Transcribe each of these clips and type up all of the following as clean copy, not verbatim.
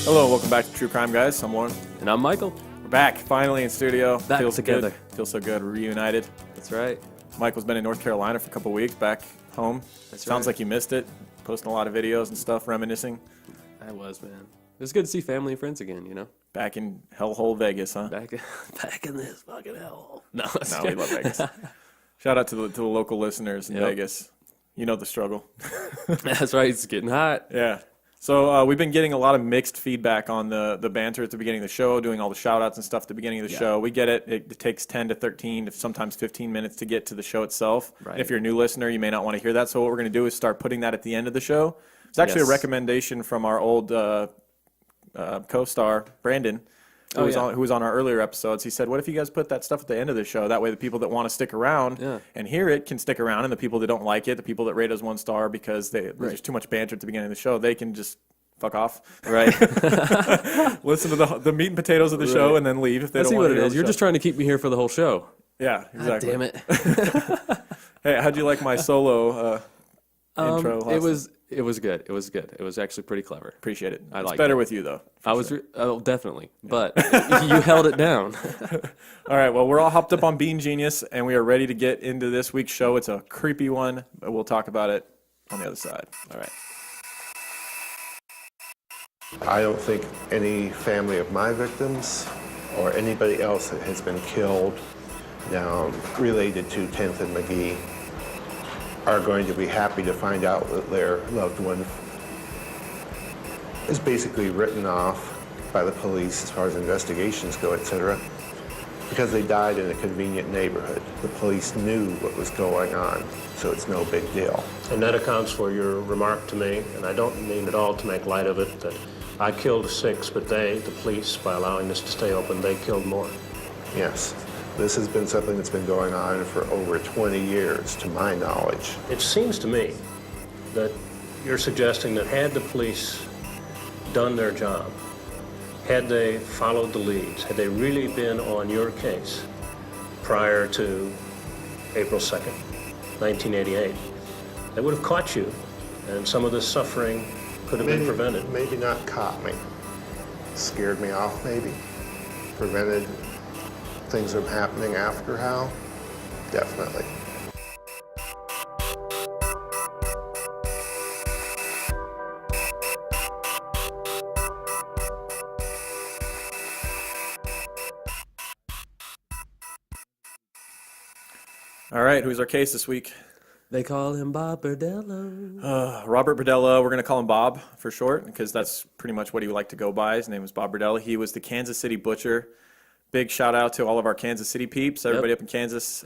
Hello, and welcome back to True Crime Guys. I'm Lauren. And I'm Michael. We're back, finally in studio. Back Feels together. Good. Feels so good. We're reunited. That's right. Michael's been in North Carolina for a couple weeks, back home. Sounds like you missed it. Posting a lot of videos and stuff, reminiscing. I was, man. It was good to see family and friends again, you know? Back in hellhole Vegas, huh? Back in this fucking hellhole. No, we love Vegas. Shout out to the local listeners in Vegas. You know the struggle. That's right. It's getting hot. Yeah. So we've been getting a lot of mixed feedback on the banter at the beginning of the show, doing all the shout-outs and stuff at the beginning of the show. We get it. It takes 10 to 13, sometimes 15 minutes to get to the show itself. Right. If you're a new listener, you may not want to hear that. So what we're going to do is start putting that at the end of the show. It's actually a recommendation from our old co-star, Brandon, who was on our earlier episodes. He said, what if you guys put that stuff at the end of the show? That way the people that want to stick around and hear it can stick around, and the people that don't like it, the people that rate us 1 star because there's too much banter at the beginning of the show, they can just fuck off. Right. Listen to the meat and potatoes of the show and then leave if they don't want to hear it is. You're just trying to keep me here for the whole show. Yeah, exactly. God damn it. Hey, how'd you like my solo intro? It was good. It was good. It was actually pretty clever. Appreciate it. It's better with you, though. Definitely. But you held it down. All right. Well, we're all hopped up on Bean Genius, and we are ready to get into this week's show. It's a creepy one, but we'll talk about it on the other side. All right. I don't think any family of my victims or anybody else that has been killed now related to 10th and McGee are going to be happy to find out that their loved one is basically written off by the police as far as investigations go, etc., because they died in a convenient neighborhood. The police knew what was going on, so it's no big deal. And that accounts for your remark to me, and I don't mean at all to make light of it, that I killed 6, but the police, by allowing this to stay open, they killed more. Yes. This has been something that's been going on for over 20 years, to my knowledge. It seems to me that you're suggesting that had the police done their job, had they followed the leads, had they really been on your case prior to April 2nd, 1988, they would have caught you, and some of this suffering could have been prevented. Maybe not caught me. Scared me off, maybe. Prevented things from happening after how? Definitely. All right. Who's our case this week? They call him Bob Berdella. Robert Berdella. We're going to call him Bob for short because that's pretty much what he would like to go by. His name was Bob Berdella. He was the Kansas City butcher. Big shout out to all of our Kansas City peeps, everybody up in Kansas.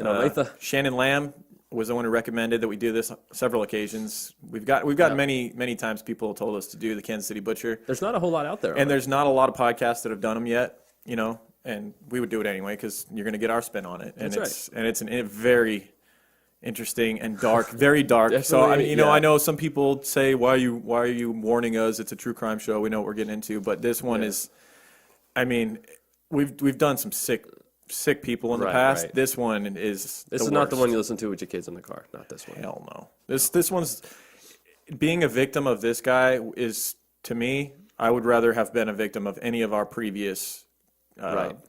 Shannon Lamb was the one who recommended that we do this on several occasions. We've got many times people told us to do the Kansas City Butcher. There's not a whole lot out there. And there's not a lot of podcasts that have done them yet, you know, and we would do it anyway because you're going to get our spin on it. And it's a very interesting and dark, very dark. So I mean, I know some people say, why are you warning us? It's a true crime show. We know what we're getting into, but this one is, I mean, We've done some sick people in the past. Right. This one is This is not the one you listen to with your kids in the car. Not this one. Hell no. This one's being a victim of this guy is, to me, I would rather have been a victim of any of our previous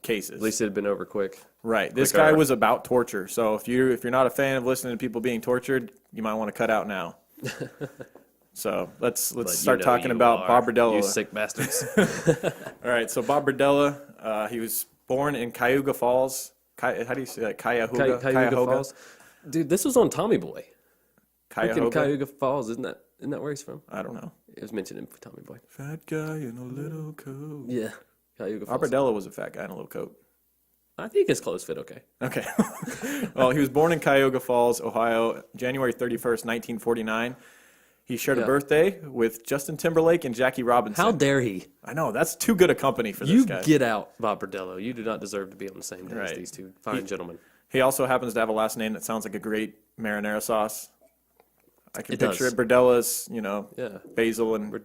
cases. At least it had been over quick. Right. This guy was about torture. So if you're not a fan of listening to people being tortured, you might want to cut out now. So let's start talking about Bob Berdella. You sick bastards. All right, so Bob Berdella, he was born in Cayuga Falls. How do you say that? Cuyahoga Falls. Dude, this was on Tommy Boy. Cuyahoga Falls, isn't that where he's from? I don't know. It was mentioned in Tommy Boy. Fat guy in a little coat. Yeah, Cayuga Falls. Bob Berdella was a fat guy in a little coat. I think his clothes fit okay. Okay. Well, he was born in Cuyahoga Falls, Ohio, January 31st, 1949. He shared a birthday with Justin Timberlake and Jackie Robinson. How dare he? I know. That's too good a company for this guy. You get out, Bob Berdella. You do not deserve to be on the same day as these two fine gentlemen. He also happens to have a last name that sounds like a great marinara sauce. I can picture it. Berdella's, basil and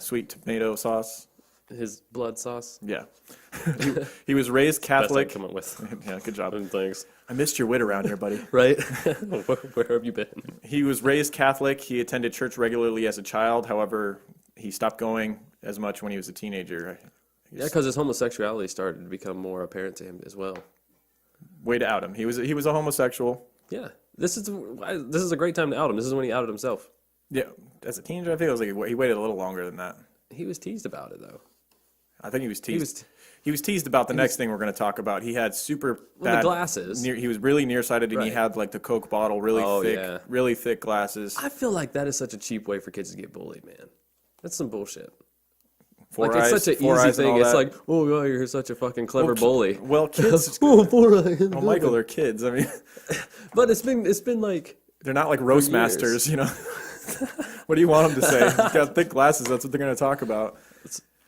sweet tomato sauce. His blood sauce. Yeah. He was raised Catholic. Best I come up with. Yeah, good job. Thanks. I missed your wit around here, buddy. Right? Where have you been? He was raised Catholic. He attended church regularly as a child. However, he stopped going as much when he was a teenager. Yeah, because his homosexuality started to become more apparent to him as well. Way to out him. He was a homosexual. Yeah, this is a great time to out him. This is when he outed himself. Yeah, as a teenager, I think it was like he waited a little longer than that. He was teased about it though. I think he was teased. He was teased about the next thing we're going to talk about. He had super bad the glasses. He was really nearsighted, and he Right. had like the Coke bottle, really thick glasses. I feel like that is such a cheap way for kids to get bullied, man. That's some bullshit. Four Like, eyes, it's such an four easy eyes and thing. all It's that. like, oh, yeah, you're such a fucking clever bully. Well, kids. Oh, 4 eyes. Well, Michael, they're kids. I mean, But it's been like, they're not like roast years. masters, you know. What do you want them to say? He's got thick glasses. That's what they're going to talk about.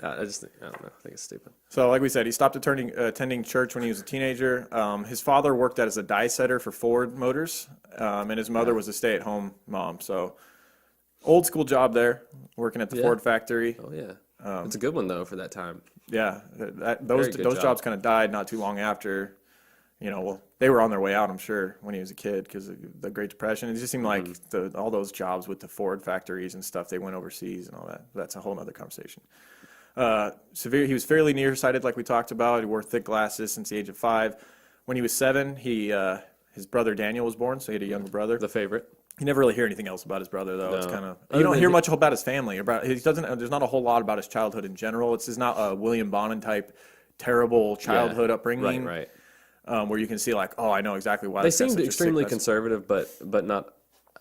I don't know. I think it's stupid. So, like we said, he stopped attending church when he was a teenager. His father worked as a die setter for Ford Motors, and his mother was a stay-at-home mom. So, old school job there, working at the Ford factory. Oh yeah, it's a good one though for that time. Yeah, those good jobs kind of died not too long after. You know, well, they were on their way out, I'm sure, when he was a kid because of the Great Depression. It just seemed like all those jobs with the Ford factories and stuff, they went overseas and all that. That's a whole other conversation. He was fairly nearsighted, like we talked about. He wore thick glasses since the age of 5. When he was 7, his brother Daniel was born, so he had a younger brother. The favorite. You never really hear anything else about his brother, though. No. It's kind of Other you don't than hear much about his family. There's not a whole lot about his childhood in general. It's not a William Bonin type terrible childhood upbringing, Right. Where you can see like, oh, I know exactly why. They this guy's seemed such a extremely sick conservative, but not.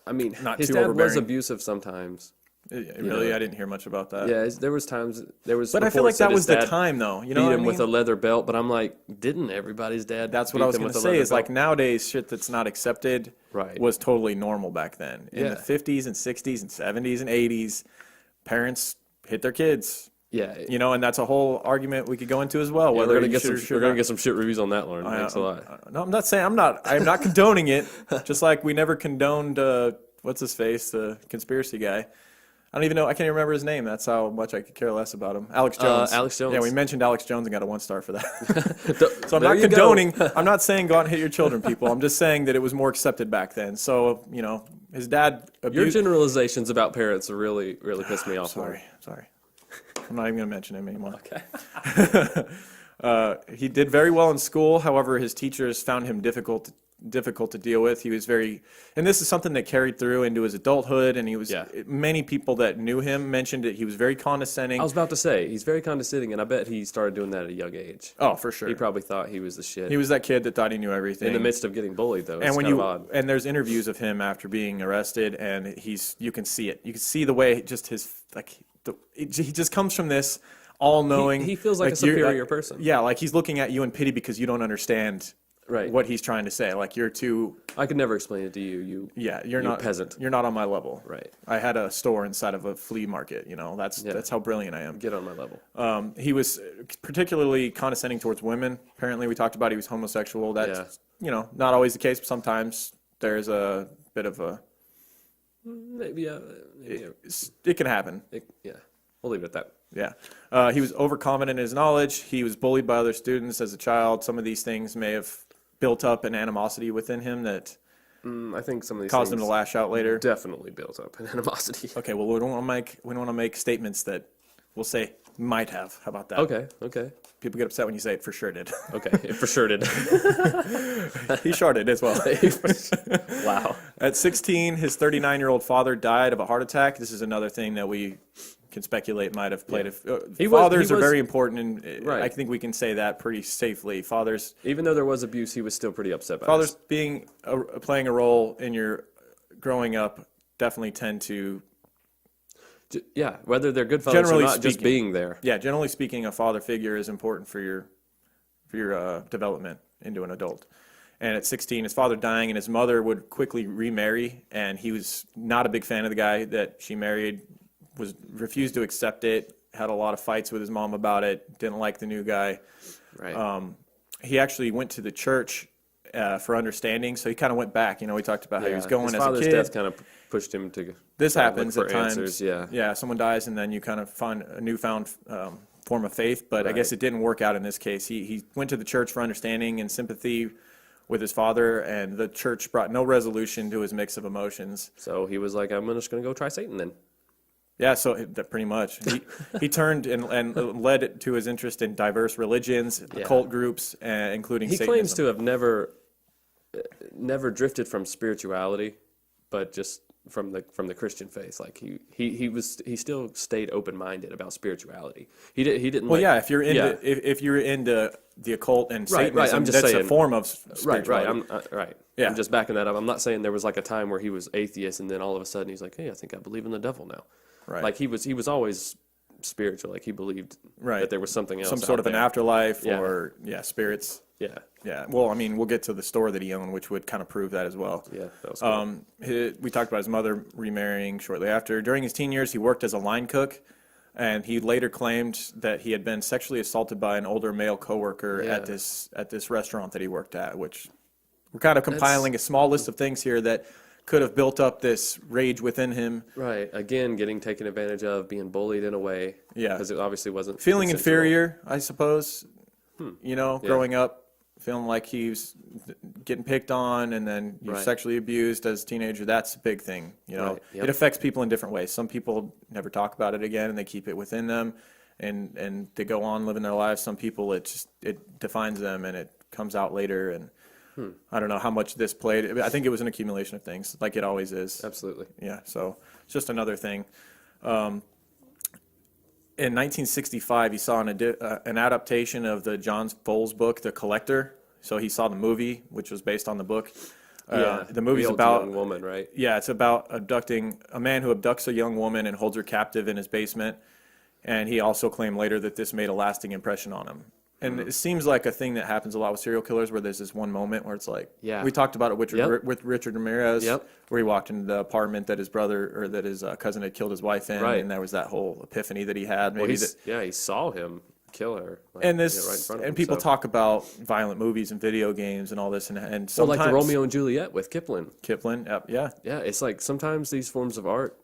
I mean, Not his too dad was overbearing. abusive sometimes. Really, I didn't hear much about that. Yeah, there was times there was. But I feel like reports that that was his the dad time, though. You beat know what I him mean? with a leather belt, but I'm like, didn't everybody's dad? That's what beat I was them going to with a say. leather Is like belt? nowadays, shit that's not accepted Right. was totally normal back then. In Yeah. the 50s and 60s and 70s and 80s, parents hit their kids. Yeah, You know, and that's a whole argument we could go into as well. Whether we're gonna you get should some. or should We're gonna not. get some shit reviews on that, Lauren. Thanks a lot. No, I'm not saying I'm not condoning it. Just like we never condoned what's his face, the conspiracy guy. I don't even know. I can't even remember his name. That's how much I could care less about him. Alex Jones. Alex Jones. Yeah, we mentioned Alex Jones and got a 1 star for that. So I'm There not you go. condoning. I'm not saying go out and hit your children, people. I'm just saying that it was more accepted back then. So you know, his dad Your abused. generalizations about parents are really pissed me off. Sorry. I'm not even going to mention him anymore. Okay. He did very well in school. However, his teachers found him difficult to deal with. He was and this is something that carried through into his adulthood. And many people that knew him mentioned that he was very condescending. I was about to say he's very condescending, and I bet he started doing that at a young age. Oh, for sure. He probably thought he was the shit. He was that kid that thought he knew everything. in the midst of getting bullied, though. It's And when kind of odd. and there's interviews of him after being arrested, and you can see it. You can see the way just he just comes from this all-knowing. He feels like a you're- superior person. Yeah, like he's looking at you in pity because you don't understand Right. what he's trying to say. Like you're too. I could never explain it to you. You're not peasant. You're not on my level. Right. I had a store inside of a flea market. You know, that's how brilliant I am. Get on my level. He was particularly condescending towards women. Apparently, we talked about he was homosexual. That's not always the case. But sometimes there's a bit of a. Maybe. It can happen. Yeah. We'll leave it at that. Yeah. He was overconfident in his knowledge. He was bullied by other students as a child. Some of these things may have built up an animosity within him that I think some of these caused him things to lash out later. definitely built up an animosity. Okay, well, we don't want to make statements that we'll say might have. How about that? Okay. People get upset when you say it for sure did. Okay. It for sure did. He sharded as well. Wow. At 16, his 39-year-old father died of a heart attack. This is another thing that we can speculate might have played. Fathers are very important, and Right. I think we can say that pretty safely. Fathers Even though there was abuse, he was still pretty upset by it. being playing a role in your growing up definitely tend to. Yeah, whether they're good fathers Generally or not, just speaking. being there. Yeah, generally speaking, a father figure is important for your development into an adult. And at 16, his father dying, and his mother would quickly remarry, and he was not a big fan of the guy that she married. Refused to accept it. Had a lot of fights with his mom about it. Didn't like the new guy. Right. He actually went to the church for understanding, so he kind of went back. You know, we talked about how he was going His as a father's kid. death kind of pushed him to. This look happens for at times. answers, Yeah, someone dies, and then you kind of find a newfound form of faith. But I guess it didn't work out in this case. He went to the church for understanding and sympathy with his father, and the church brought no resolution to his mix of emotions. So he was like, I'm just going to go try Satan then. Yeah, so that pretty much. He turned and led it to his interest in diverse religions, occult groups, including He Satanism. claims to have never drifted from spirituality, but just from the Christian faith. Like he still stayed open minded about spirituality. He didn't. Well, like, yeah, if you're into if you're into the occult and Satanism, right. I'm just that's saying, a form of spirituality. Right. Yeah. I'm just backing that up. I'm not saying there was like a time where he was atheist and then all of a sudden he's like, hey, I think I believe in the devil now. Right. Like he was always spiritual. Like he believed that there was something else, some sort of an afterlife Yeah. or spirits. Yeah. Yeah. Well, I mean, we'll get to the store that he owned, which would kind of prove that as well. Yeah. That was cool. We talked about his mother remarrying shortly after. During his teen years, he worked as a line cook, and he later claimed that he had been sexually assaulted by an older male coworker at this restaurant that he worked at. Which we're kind of compiling a small list of things here that could have built up this rage within him. Right. Again, getting taken advantage of, being bullied in a way. Yeah. Because it obviously wasn't Feeling consensual. inferior, I suppose. Growing up, feeling like he was getting picked on and then you're sexually abused as a teenager. That's a big thing. Right, yep. It affects people in different ways. Some people never talk about it again and they keep it within them and they go on living their lives. Some people, it defines them and it comes out later. And I don't know how much this played. I think it was an accumulation of things, like it always is. Absolutely. Yeah, so it's just another thing. In 1965, he saw an adaptation of the John Fowles book, The Collector. So he saw the movie, which was based on the book. The movie's old about young woman, right? Yeah, it's about abducting a man who abducts a young woman and holds her captive in his basement. And he also claimed later that this made a lasting impression on him. And it seems like a thing that happens a lot with serial killers, where there's this one moment where it's like, we talked about it with Richard Ramirez, where he walked into the apartment that his brother or that his cousin had killed his wife in, and there was that whole epiphany that he had. Maybe he saw him kill her, like, and right in front of him, people talk about violent movies and video games and all this, and sometimes like the Romeo and Juliet with Kipling. Yeah, It's like sometimes these forms of art,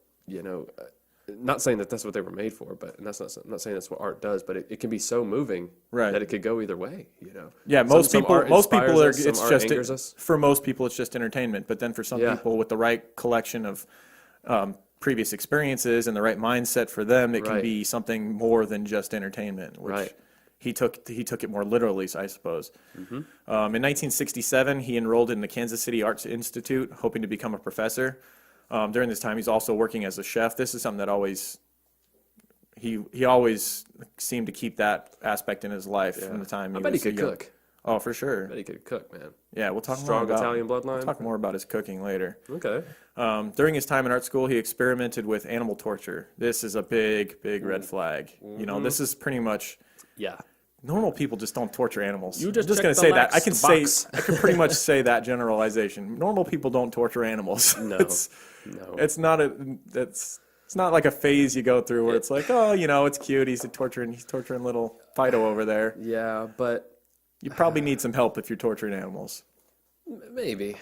not saying that that's what they were made for, but and I'm not saying that's what art does, but it can be so moving that it could go either way. Yeah, most people are. Us, it's just for most people, it's just entertainment. But then for some people, with the right collection of previous experiences and the right mindset for them, it can be something more than just entertainment. Which he took it more literally, I suppose. In 1967, he enrolled in the Kansas City Arts Institute, hoping to become a professor. During this time, he's also working as a chef. This is something that he always seemed to keep that aspect in his life from the time. I bet he could cook. Oh, for sure. I bet he could cook, man. Yeah, we'll talk Strong more about Italian bloodline. We'll talk more about his cooking later. Okay. During his time in art school, he experimented with animal torture. This is a big red flag. This is pretty much. Yeah. Normal people just don't torture animals. You just I'm just going to say that. I can pretty much say that generalization. Normal people don't torture animals. No. It's not like a phase you go through where it's like, it's cute. He's torturing little Fido over there. Yeah, but you probably need some help if you're torturing animals. Maybe.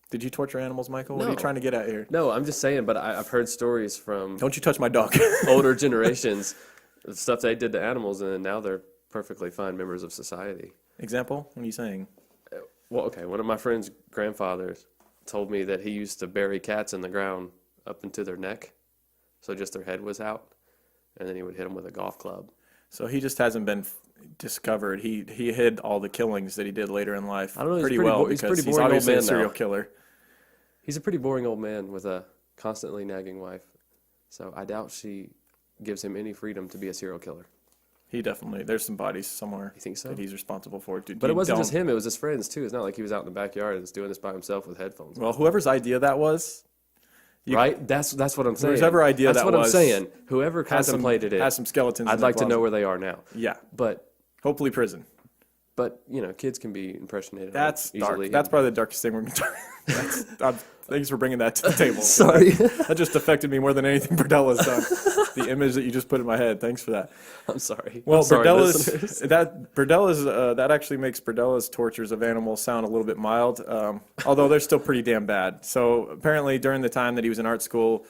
Did you torture animals, Michael? What No. are you trying to get at here? No, I'm just saying, but I've heard stories from Don't you touch my dog. older generations of stuff they did to animals, and now they're perfectly fine members of society. Example? What are you saying? Well, okay, one of my friend's grandfathers told me that he used to bury cats in the ground up into their neck, so just their head was out, and then he would hit them with a golf club. So he just hasn't been discovered. He hid all the killings that he did later in life I don't know, pretty well he's because pretty he's boring obviously old a man serial now. killer. He's a pretty boring old man with a constantly nagging wife, so I doubt she gives him any freedom to be a serial killer. He definitely, there's some bodies somewhere You think so? that he's responsible for. But it wasn't just him, it was his friends too. It's not like he was out in the backyard and was doing this by himself with headphones. Well, whoever's idea that was, Right? That's what I'm saying. Whoever idea That's that what was I'm saying. Whoever has some, contemplated it, has some skeletons I'd in their like to know closet. where they are now. Yeah, But hopefully prison. kids can be impressionated. That's dark. easily. That's probably the darkest thing we're going to talk. Thanks for bringing that to the table. Sorry. That just affected me more than anything Berdella's done. The image that you just put in my head. Thanks for that. I'm sorry. Well, I'm sorry, Berdella's listeners. that actually makes Berdella's tortures of animals sound a little bit mild, although they're still pretty damn bad. So apparently, during the time that he was in art school,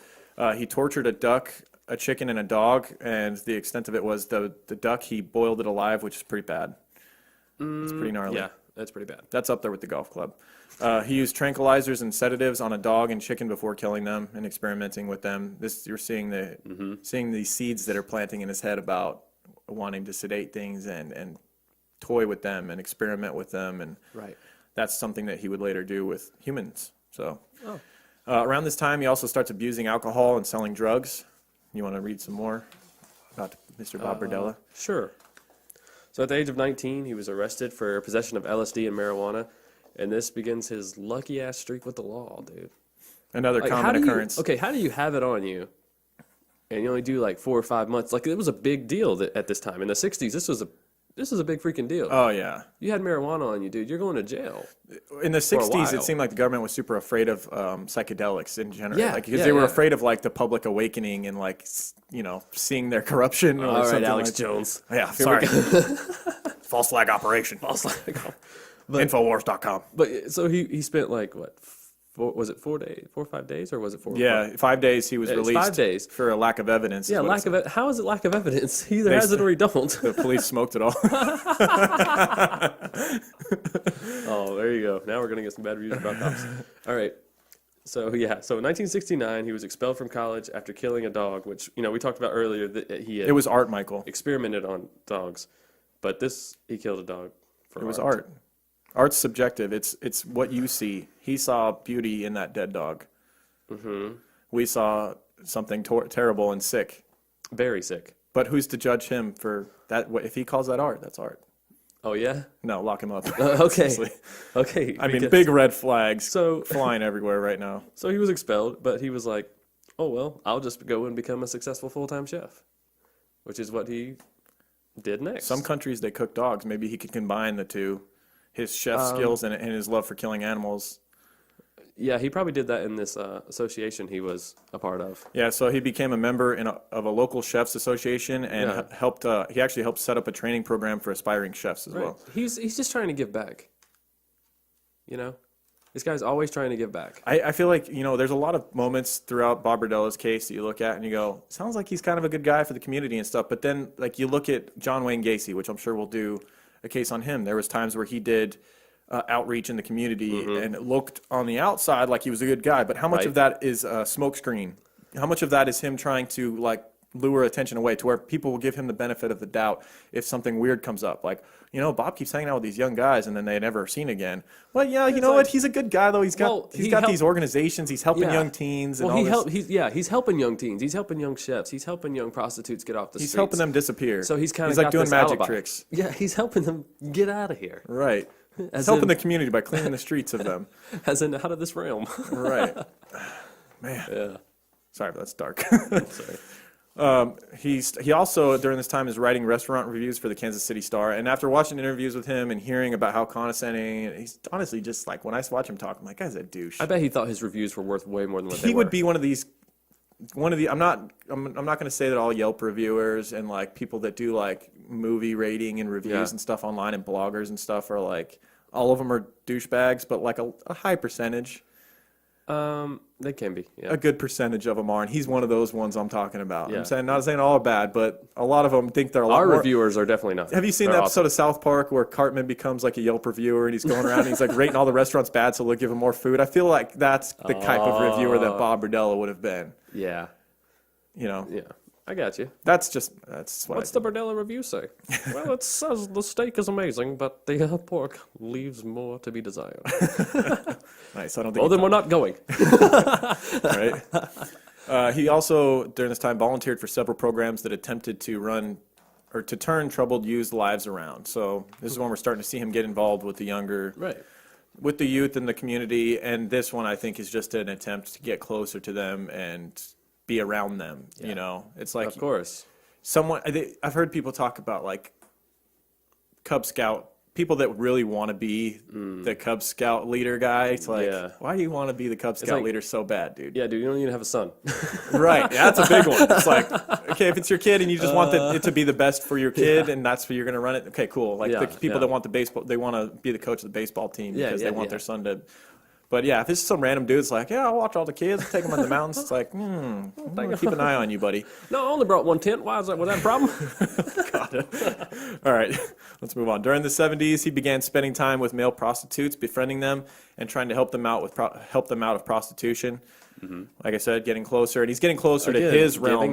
he tortured a duck, a chicken, and a dog. And the extent of it was the duck he boiled it alive, which is pretty bad. It's pretty gnarly. Yeah, That's pretty bad. That's up there with the golf club. He used tranquilizers and sedatives on a dog and chicken before killing them and experimenting with them. This you're seeing seeing these seeds that are planting in his head about wanting to sedate things and toy with them and experiment with them, and Right. that's something that he would later do with humans. So around this time, he also starts abusing alcohol and selling drugs. You want to read some more about Mr. Bob Berdella? Sure. So at the age of 19, he was arrested for possession of LSD and marijuana, and this begins his lucky-ass streak with the law, dude. Another Like, common occurrence. How do you have it on you, and you only do like 4 or 5 months? Like, it was a big deal at this time. In the 60s, this was a big freaking deal. Oh, yeah. You had marijuana on you, dude. You're going to jail. In the 60s, while. it seemed like the government was super afraid of psychedelics in general. Yeah, Like, because yeah, they were yeah. afraid of, like, the public awakening and, like, seeing their corruption. Or All right, something Alex like Jones. Yeah, Here we sorry. False flag operation. But- Infowars.com. But so he spent like what? Was it 4 days, 4 or 5 days, or was it 4? Yeah, 5 days he was It's released 5 days. for a lack of evidence. is Yeah, what lack it of how is it lack of evidence? He either They has it st- or he don't. The police smoked it all. Oh, there you go. Now we're gonna get some bad reviews about cops. All right. So in 1969 he was expelled from college after killing a dog, which we talked about earlier that he had It was art, Michael. experimented on dogs, but he killed a dog for It was art. Art's subjective. It's what you see. He saw beauty in that dead dog. Mm-hmm. We saw something terrible and sick. Very sick. But who's to judge him for that? If he calls that art, that's art. Oh yeah. No, lock him up. Okay. Seriously. Okay. I mean, because- big red flags So- flying everywhere right now. So he was expelled, but he was like, "Oh well, I'll just go and become a successful full-time chef," which is what he did next. Some countries, they cook dogs. Maybe he could combine the two, his chef skills and his love for killing animals. Yeah, he probably did that in this association he was a part of. Yeah, so he became a member of a local chefs association and Yeah. helped. He actually helped set up a training program for aspiring chefs as well. He's just trying to give back. This guy's always trying to give back. I feel like, there's a lot of moments throughout Bob Berdella's case that you look at and you go, sounds like he's kind of a good guy for the community and stuff. But then, like, you look at John Wayne Gacy, which I'm sure we'll do a case on him. There was times where he did outreach in the community and it looked on the outside like he was a good guy. But how much Right. of that is a smokescreen? How much of that is him trying to, like, lure attention away to where people will give him the benefit of the doubt if something weird comes up? Like, Bob keeps hanging out with these young guys and then they never seen again. Well, yeah, you know what? He's a good guy, though. He's got he these organizations. He's helping young teens and all this. He's helping young teens. He's helping young chefs. He's helping young prostitutes get off the He's streets. helping them disappear. So he's kind of like doing magic tricks. Yeah, he's helping them get out of here. Right. He's As helping in- the community by cleaning the streets of them. As in out of this realm. Right. Man. Yeah. Sorry, but that's dark. Sorry. He also, during this time, is writing restaurant reviews for the Kansas City Star. And after watching interviews with him and hearing about how condescending, he's honestly just like, when I watch him talk, I'm like, guy's a douche. I bet he thought his reviews were worth way more than what they He were. would be one of the. I'm not going to say that all Yelp reviewers and like people that do like movie rating and reviews Yeah. and stuff online and bloggers and stuff are like, all of them are douchebags, but like a high percentage. They can be. Yeah. A good percentage of them are, and he's one of those ones I'm talking about. Yeah. I'm saying, not saying all are bad, but a lot of them think they're a lot Our more. reviewers are definitely not. Have you seen They're the awesome. episode of South Park where Cartman becomes like a Yelp reviewer and he's going around and he's like rating all the restaurants bad so they'll give him more food? I feel like that's the type of reviewer that Bob Berdella would have been. Yeah. Yeah. I got you. That's what What's the Berdella review say? Well, it says the steak is amazing, but the pork leaves more to be desired. nice. I don't think Well, then we're not going. right. He also, during this time, volunteered for several programs that attempted to run or to turn troubled youth lives around. So this is when we're starting to see him get involved with the younger, Right. with the youth in the community. And this one, I think, is just an attempt to get closer to them and be around them. It's like Of course. I've heard people talk about like Cub Scout people that really want to be the Cub Scout leader guy. It's like, Yeah. why do you want to be the Cub Scout like- leader so bad, dude? Yeah, dude, you don't even have a son. Right. Yeah, that's a big one. It's like, okay, if it's your kid and you just want it to be the best for your kid and that's where you're going to run it, okay, cool. Like Yeah, the people yeah. that want the baseball, they want to be the coach of the baseball team Yeah, because yeah, they want yeah. their son to But yeah, if it's some random dude, it's like, yeah, I'll watch all the kids, take them on the mountains. It's like, I'm gonna keep an eye on you, buddy. No, I only brought one tent. Why is that? Was that a problem? Got it. All right, let's move on. During the 70s, he began spending time with male prostitutes, befriending them, and trying to help them out of prostitution. Like I said, getting closer, and he's getting closer to his realm,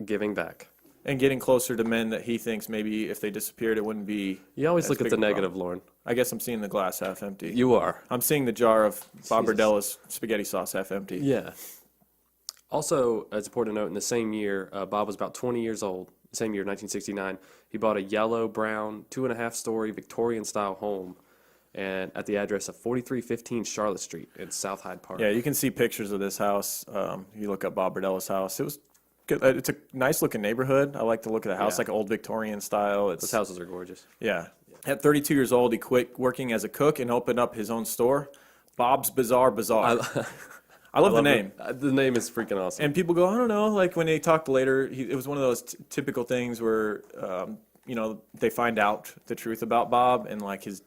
giving back. And getting closer to men that he thinks maybe if they disappeared, it wouldn't be. You always as look at big the a negative, problem. Lauren. I guess I'm seeing the glass half empty. You are. I'm seeing the jar of Bob Jesus. Berdella's spaghetti sauce half empty. Yeah. Also, it's important to note, in the same year, Bob was about 20 years old. The same year, 1969, he bought a yellow-brown, 2.5-story Victorian-style home, and at the address of 4315 Charlotte Street in South Hyde Park. Yeah, you can see pictures of this house. You look up Bob Berdella's house. It was good. It's a nice looking neighborhood. I like the look of the house, like old Victorian style. Those houses are gorgeous. Yeah. At 32 years old, he quit working as a cook and opened up his own store, Bob's Bizarre Bazaar. I love the name. The name is freaking awesome. And people go, I don't know, like when they talked later, it was one of those typical things where, they find out the truth about Bob and like his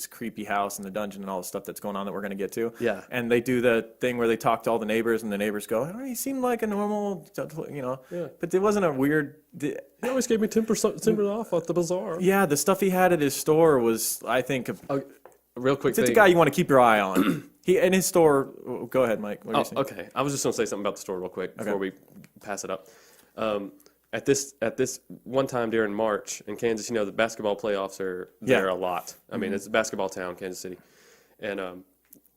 creepy house and the dungeon and all the stuff that's going on that we're going to get to. Yeah. And they do the thing where they talk to all the neighbors and the neighbors go, oh, he seemed like a normal, Yeah. But there wasn't a weird. He always gave me 10% off at the bazaar. Yeah, the stuff he had at his store was, I think, Real quick it's a guy you want to keep your eye on. In his store, go ahead, Mike. What are you saying? Okay. I was just going to say something about the store real quick before we pass it up. At this one time during March in Kansas, the basketball playoffs are there a lot. I mean, it's a basketball town, Kansas City. And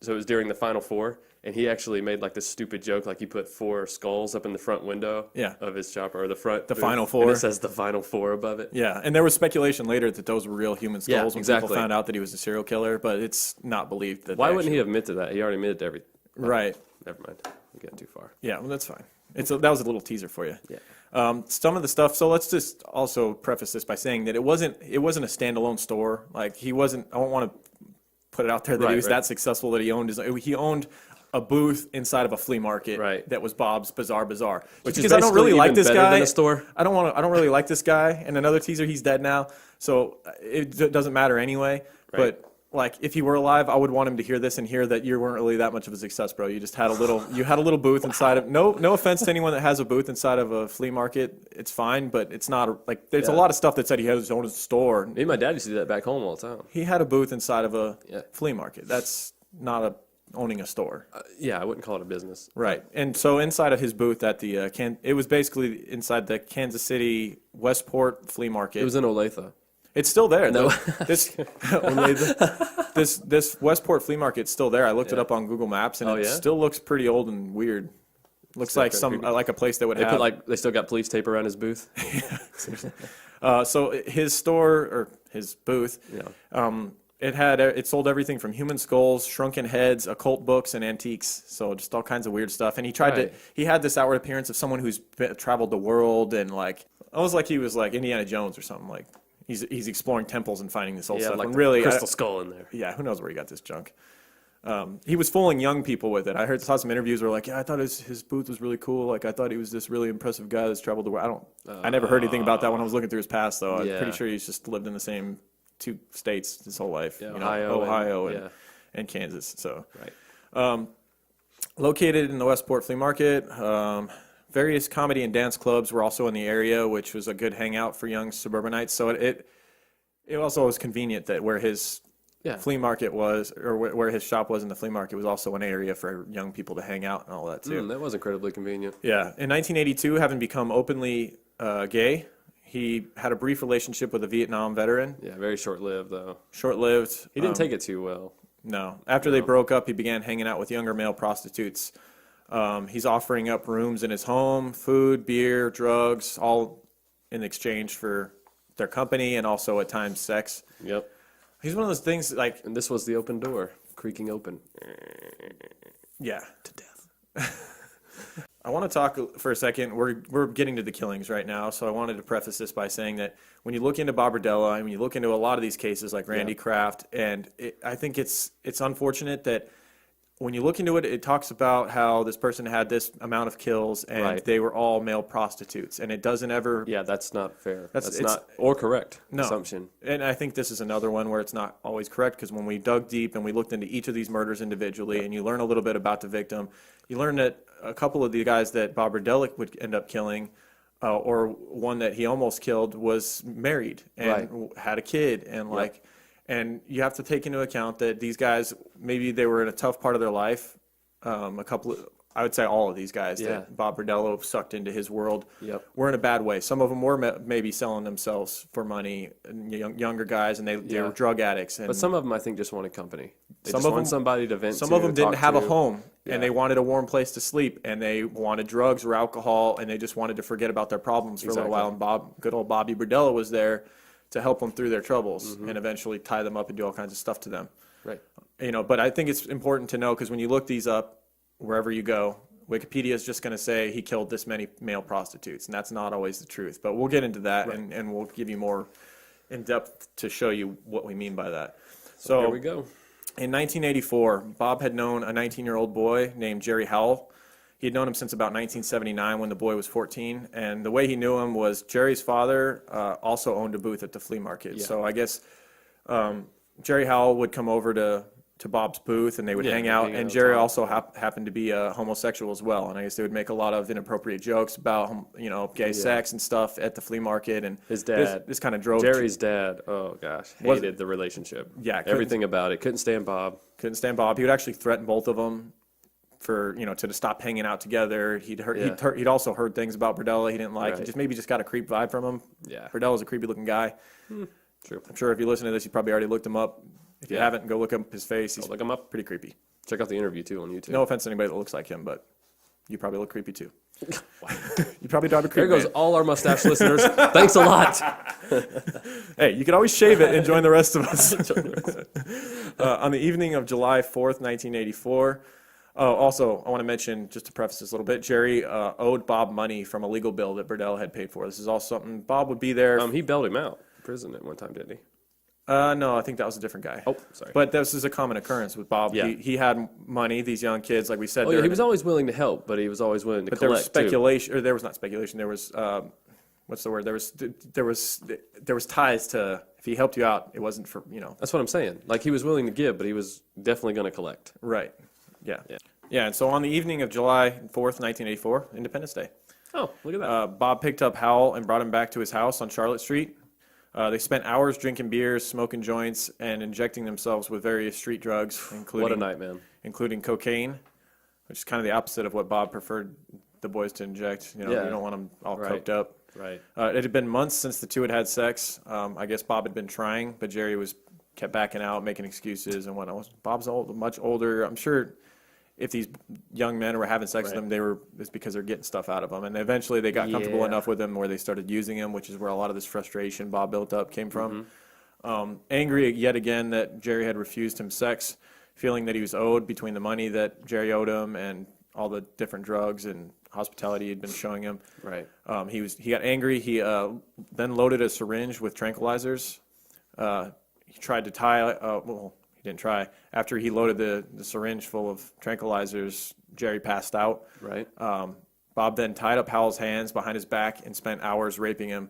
so it was during the Final Four, and he actually made like this stupid joke, like he put 4 skulls up in the front window of his shop, or the front. The booth, Final Four. And it says the Final Four above it. Yeah, and there was speculation later that those were real human skulls when exactly. people found out that he was a serial killer, but it's not believed that. Why wouldn't he admit to that? He already admitted to everything. Right. Never mind. We're getting too far. Yeah, well, that's fine. That was a little teaser for you. Yeah. Some of the stuff. So let's just also preface this by saying that it wasn't a standalone store. Like he wasn't. I don't want to put it out there that he was that successful that he owned a booth inside of a flea market that was Bob's Bizarre Bazaar. Which because is I don't really like this guy. Than a store. I don't really like this guy. And another teaser, he's dead now, so it doesn't matter anyway. Right. But like if he were alive, I would want him to hear this and hear that you weren't really that much of a success, bro. You just had a little booth inside of no offense to anyone that has a booth inside of a flea market. It's fine, but it's not like there's a lot of stuff that said he has his own store. Me and my dad used to do that back home all the time. He had a booth inside of a flea market. That's not owning a store. I wouldn't call it a business. Right. And so inside of his booth at the it was basically inside the Kansas City Westport flea market. It was in Olathe. It's still there. No. This Westport flea market's still there. I looked it up on Google Maps, and it still looks pretty old and weird. Looks like like a place that would have. They still got police tape around his booth. So his store or his booth, it sold everything from human skulls, shrunken heads, occult books, and antiques. So just all kinds of weird stuff. And he had this outward appearance of someone who's traveled the world and like almost like he was like Indiana Jones or something like. He's exploring temples and finding this old stuff. Like and really, crystal skull in there. Yeah, who knows where he got this junk? He was fooling young people with it. I saw some interviews where like, I thought his booth was really cool. Like I thought he was this really impressive guy that's traveled the world. I never heard anything about that when I was looking through his past though. I'm pretty sure he's just lived in the same 2 states his whole life. Yeah, Ohio and Kansas. So, right. Located in the Westport Flea Market. Various comedy and dance clubs were also in the area, which was a good hangout for young suburbanites. So it also was convenient that where his flea market was, or where his shop was in the flea market, was also an area for young people to hang out and all that too. That was incredibly convenient. Yeah. In 1982, having become openly gay, he had a brief relationship with a Vietnam veteran. Yeah, very short-lived though. Short-lived. He didn't take it too well. No. After they broke up, he began hanging out with younger male prostitutes. He's offering up rooms in his home, food, beer, drugs, all in exchange for their company and also at times sex. Yep. He's one of those things like. And this was the open door, creaking open. Yeah. To death. I want to talk for a second. We're getting to the killings right now, so I wanted to preface this by saying that when you look into Bob Berdella and when you look into a lot of these cases like Randy Kraft, and I think it's unfortunate that when you look into it, it talks about how this person had this amount of kills and Right. they were all male prostitutes, and it doesn't ever. Yeah, that's not fair. That's- That's it's- not or correct No. assumption. And I think this is another one where it's not always correct, because when we dug deep and we looked into each of these murders individually, and you learn a little bit about the victim, you learn that a couple of the guys that Bob Berdella would end up killing, or one that he almost killed, was married and had a kid, and like, and you have to take into account that these guys, maybe they were in a tough part of their life. I would say all of these guys that Bob Berdella sucked into his world were in a bad way. Some of them were maybe selling themselves for money, younger guys, and they were drug addicts. And But some of them, I think, just wanted company. They some just of want them- somebody to vent to. some of them didn't talk have a to. home, Yeah. and they wanted a warm place to sleep, and they wanted drugs or alcohol, and they just wanted to forget about their problems for a little while. And good old Bobby Berdella was there to help them through their troubles and eventually tie them up and do all kinds of stuff to them. Right. But I think it's important to know, because when you look these up, wherever you go, Wikipedia is just going to say he killed this many male prostitutes, and that's not always the truth. But we'll get into that, and we'll give you more in depth to show you what we mean by that. So Here we go. in 1984, Bob had known a 19-year-old boy named Jerry Howell. He had known him since about 1979, when the boy was 14, and the way he knew him was Jerry's father also owned a booth at the flea market. Yeah. So I guess Jerry Howell would come over to Bob's booth, and they would hang out, and Jerry also happened to be a homosexual as well, and I guess they would make a lot of inappropriate jokes about gay sex and stuff at the flea market. And His dad, this kind of drove Jerry's dad, oh gosh, hated the relationship. Yeah, everything about it. Couldn't stand Bob. couldn't stand Bob. He would actually threaten both of them for to stop hanging out together. He'd also heard things about Berdella he didn't like. Right. He just got a creep vibe from him. Yeah. Berdella's a creepy looking guy. True. I'm sure if you listen to this, you probably already looked him up. If you haven't, go look up his face. He's Look him up. pretty creepy. Check out the interview too on YouTube. No offense to anybody that looks like him, but you probably look creepy too. You probably drive a There creep. goes man. all our mustache listeners. Thanks a lot. Hey, you can always shave it and join the rest of us. On the evening of July 4th, 1984. Oh, also, I want to mention, just to preface this a little bit, Jerry owed Bob money from a legal bill that Berdella had paid for. This is also something Bob would be there. He bailed him out of prison at one time, didn't he? No, I think that was a different guy. Oh, sorry. But this is a common occurrence with Bob. Yeah. He had money, these young kids, like we said. Oh yeah, he was always willing to help, but he was always willing to But there was collect too. speculation, or there was not speculation, there was, what's the word? There was ties to, if he helped you out, it wasn't for, That's what I'm saying. Like he was willing to give, but he was definitely going to collect. Right. Yeah. Yeah. Yeah, and so on the evening of July 4th, 1984, Independence Day, Oh, look at that. Bob picked up Howell and brought him back to his house on Charlotte Street. They spent hours drinking beers, smoking joints, and injecting themselves with various street drugs, including What a night, man. including cocaine, which is kind of the opposite of what Bob preferred the boys to inject. You don't want them all Right. coked up. Right. It had been months since the two had had sex. I guess Bob had been trying, but Jerry kept backing out, making excuses and whatnot. Bob's much older. I'm sure if these young men were having sex with him, it's because they're getting stuff out of them. And eventually they got comfortable enough with him where they started using him, which is where a lot of this frustration Bob built up came from. Angry yet again that Jerry had refused him sex, feeling that he was owed between the money that Jerry owed him and all the different drugs and hospitality he'd been showing him. Right. He got angry. He then loaded a syringe with tranquilizers. He tried to tie. He didn't try. After he loaded the syringe full of tranquilizers, Jerry passed out. Right. Bob then tied up Howell's hands behind his back and spent hours raping him.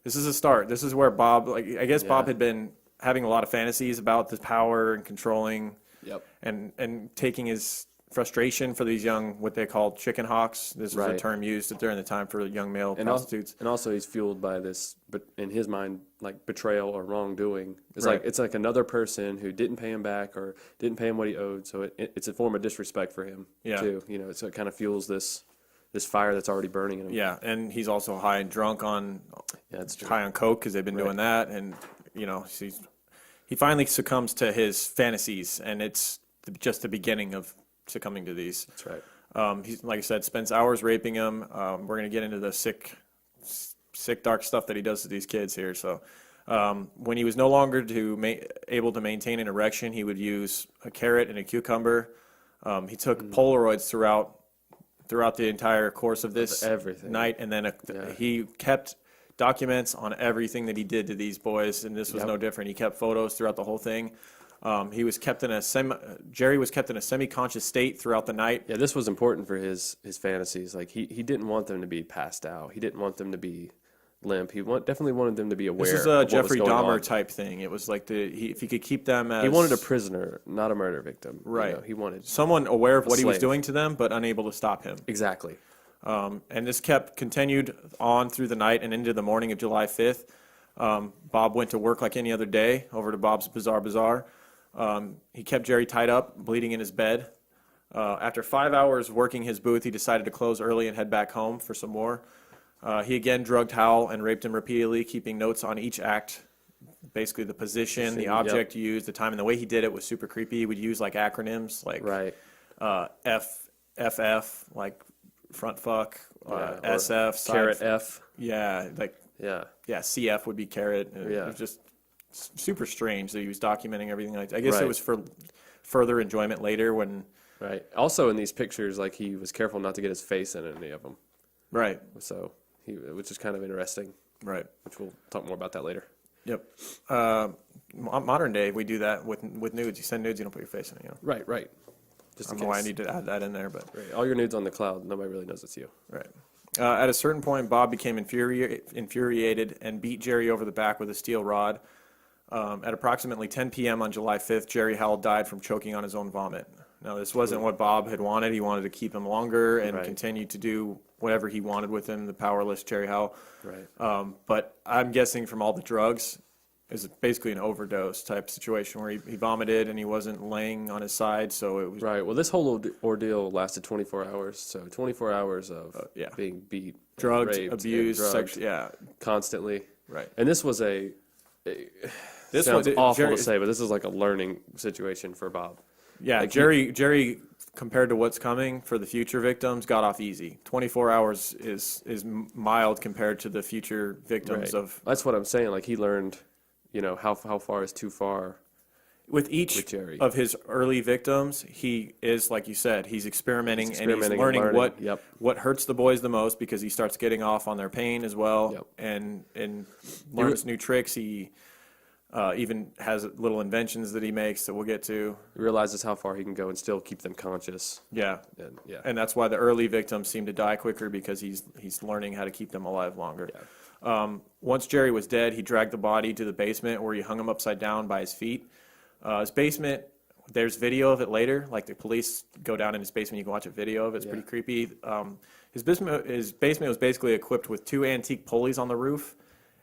This is a start. This is where Bob, I guess Bob had been having a lot of fantasies about the power and controlling. Yep. And taking his frustration for these young, what they call chicken hawks. This was a term used during the time for young male prostitutes. And also he's fueled by this, but in his mind, like betrayal or wrongdoing. It's Right. it's like another person who didn't pay him back or didn't pay him what he owed. So it's a form of disrespect for him too. So it kind of fuels this fire that's already burning in him. Yeah, and he's also high and drunk on, That's true. high on coke because they've been doing that, and he finally succumbs to his fantasies, and it's just the beginning of succumbing to these. That's right. He's, like I said, spends hours raping him. We're gonna get into the sick, dark stuff that he does to these kids here. So, when he was no longer able to maintain an erection, he would use a carrot and a cucumber. He took Polaroids throughout the entire course of this everything. night, and then he kept documents on everything that he did to these boys, and this was no different. He kept photos throughout the whole thing. He was kept in a Jerry was kept in a semi-conscious state throughout the night. Yeah, this was important for his fantasies. Like he didn't want them to be passed out. He didn't want them to be limp. He definitely wanted them to be aware. This is a Jeffrey Dahmer type thing. It was like if he could keep them as... He wanted a prisoner, not a murder victim. Right. You know, he wanted someone aware of what he was slave. doing to them, but unable to stop him. Exactly. And this continued on through the night and into the morning of July 5th. Bob went to work like any other day over to Bob's Bizarre Bazaar. He kept Jerry tied up, bleeding in his bed. After 5 hours working his booth, he decided to close early and head back home for some more. He again drugged Howell and raped him repeatedly, keeping notes on each act, basically the position, the object used, the time, and the way he did it was super creepy. He would use like acronyms like FF, like front fuck, SF, carrot F. Yeah, like CF would be carrot. It was just super strange that he was documenting everything like that. I guess it was for further enjoyment later when... Right. Also in these pictures, like he was careful not to get his face in any of them. Right. So, which is kind of interesting. Right. Which we'll talk more about that later. Yep. Modern day, we do that with nudes. You send nudes, you don't put your face in it. You know? Right. Just I don't know why I need to add that in there, but... Right. All your nudes on the cloud, nobody really knows it's you. Right. At a certain point, Bob became infuriated and beat Jerry over the back with a steel rod. At approximately 10 p.m. on July 5th, Jerry Howell died from choking on his own vomit. Now, this wasn't what Bob had wanted. He wanted to keep him longer and continue to do whatever he wanted with him, the powerless Jerry Howell. Right. But I'm guessing from all the drugs, it was basically an overdose type situation where he vomited and he wasn't laying on his side, so it was... Right. Well, this whole ordeal lasted 24 hours, so 24 hours of being beat, drugged, raped, abused, constantly. Right. And this was this sounds awful to say, but this is like a learning situation for Bob. Yeah, like Jerry, compared to what's coming for the future victims, got off easy. 24 hours is mild compared to the future victims of... That's what I'm saying. Like he learned, how far is too far. With each of his early victims, he is, like you said, he's experimenting and he's learning what hurts the boys the most because he starts getting off on their pain as well and learns new tricks. He even has little inventions that he makes that we'll get to. He realizes how far he can go and still keep them conscious. Yeah. And that's why the early victims seem to die quicker because he's learning how to keep them alive longer. Yeah. Once Jerry was dead, he dragged the body to the basement where he hung him upside down by his feet. His basement, there's video of it later. Like the police go down in his basement, you can watch a video of it. It's pretty creepy. His basement was basically equipped with 2 antique pulleys on the roof.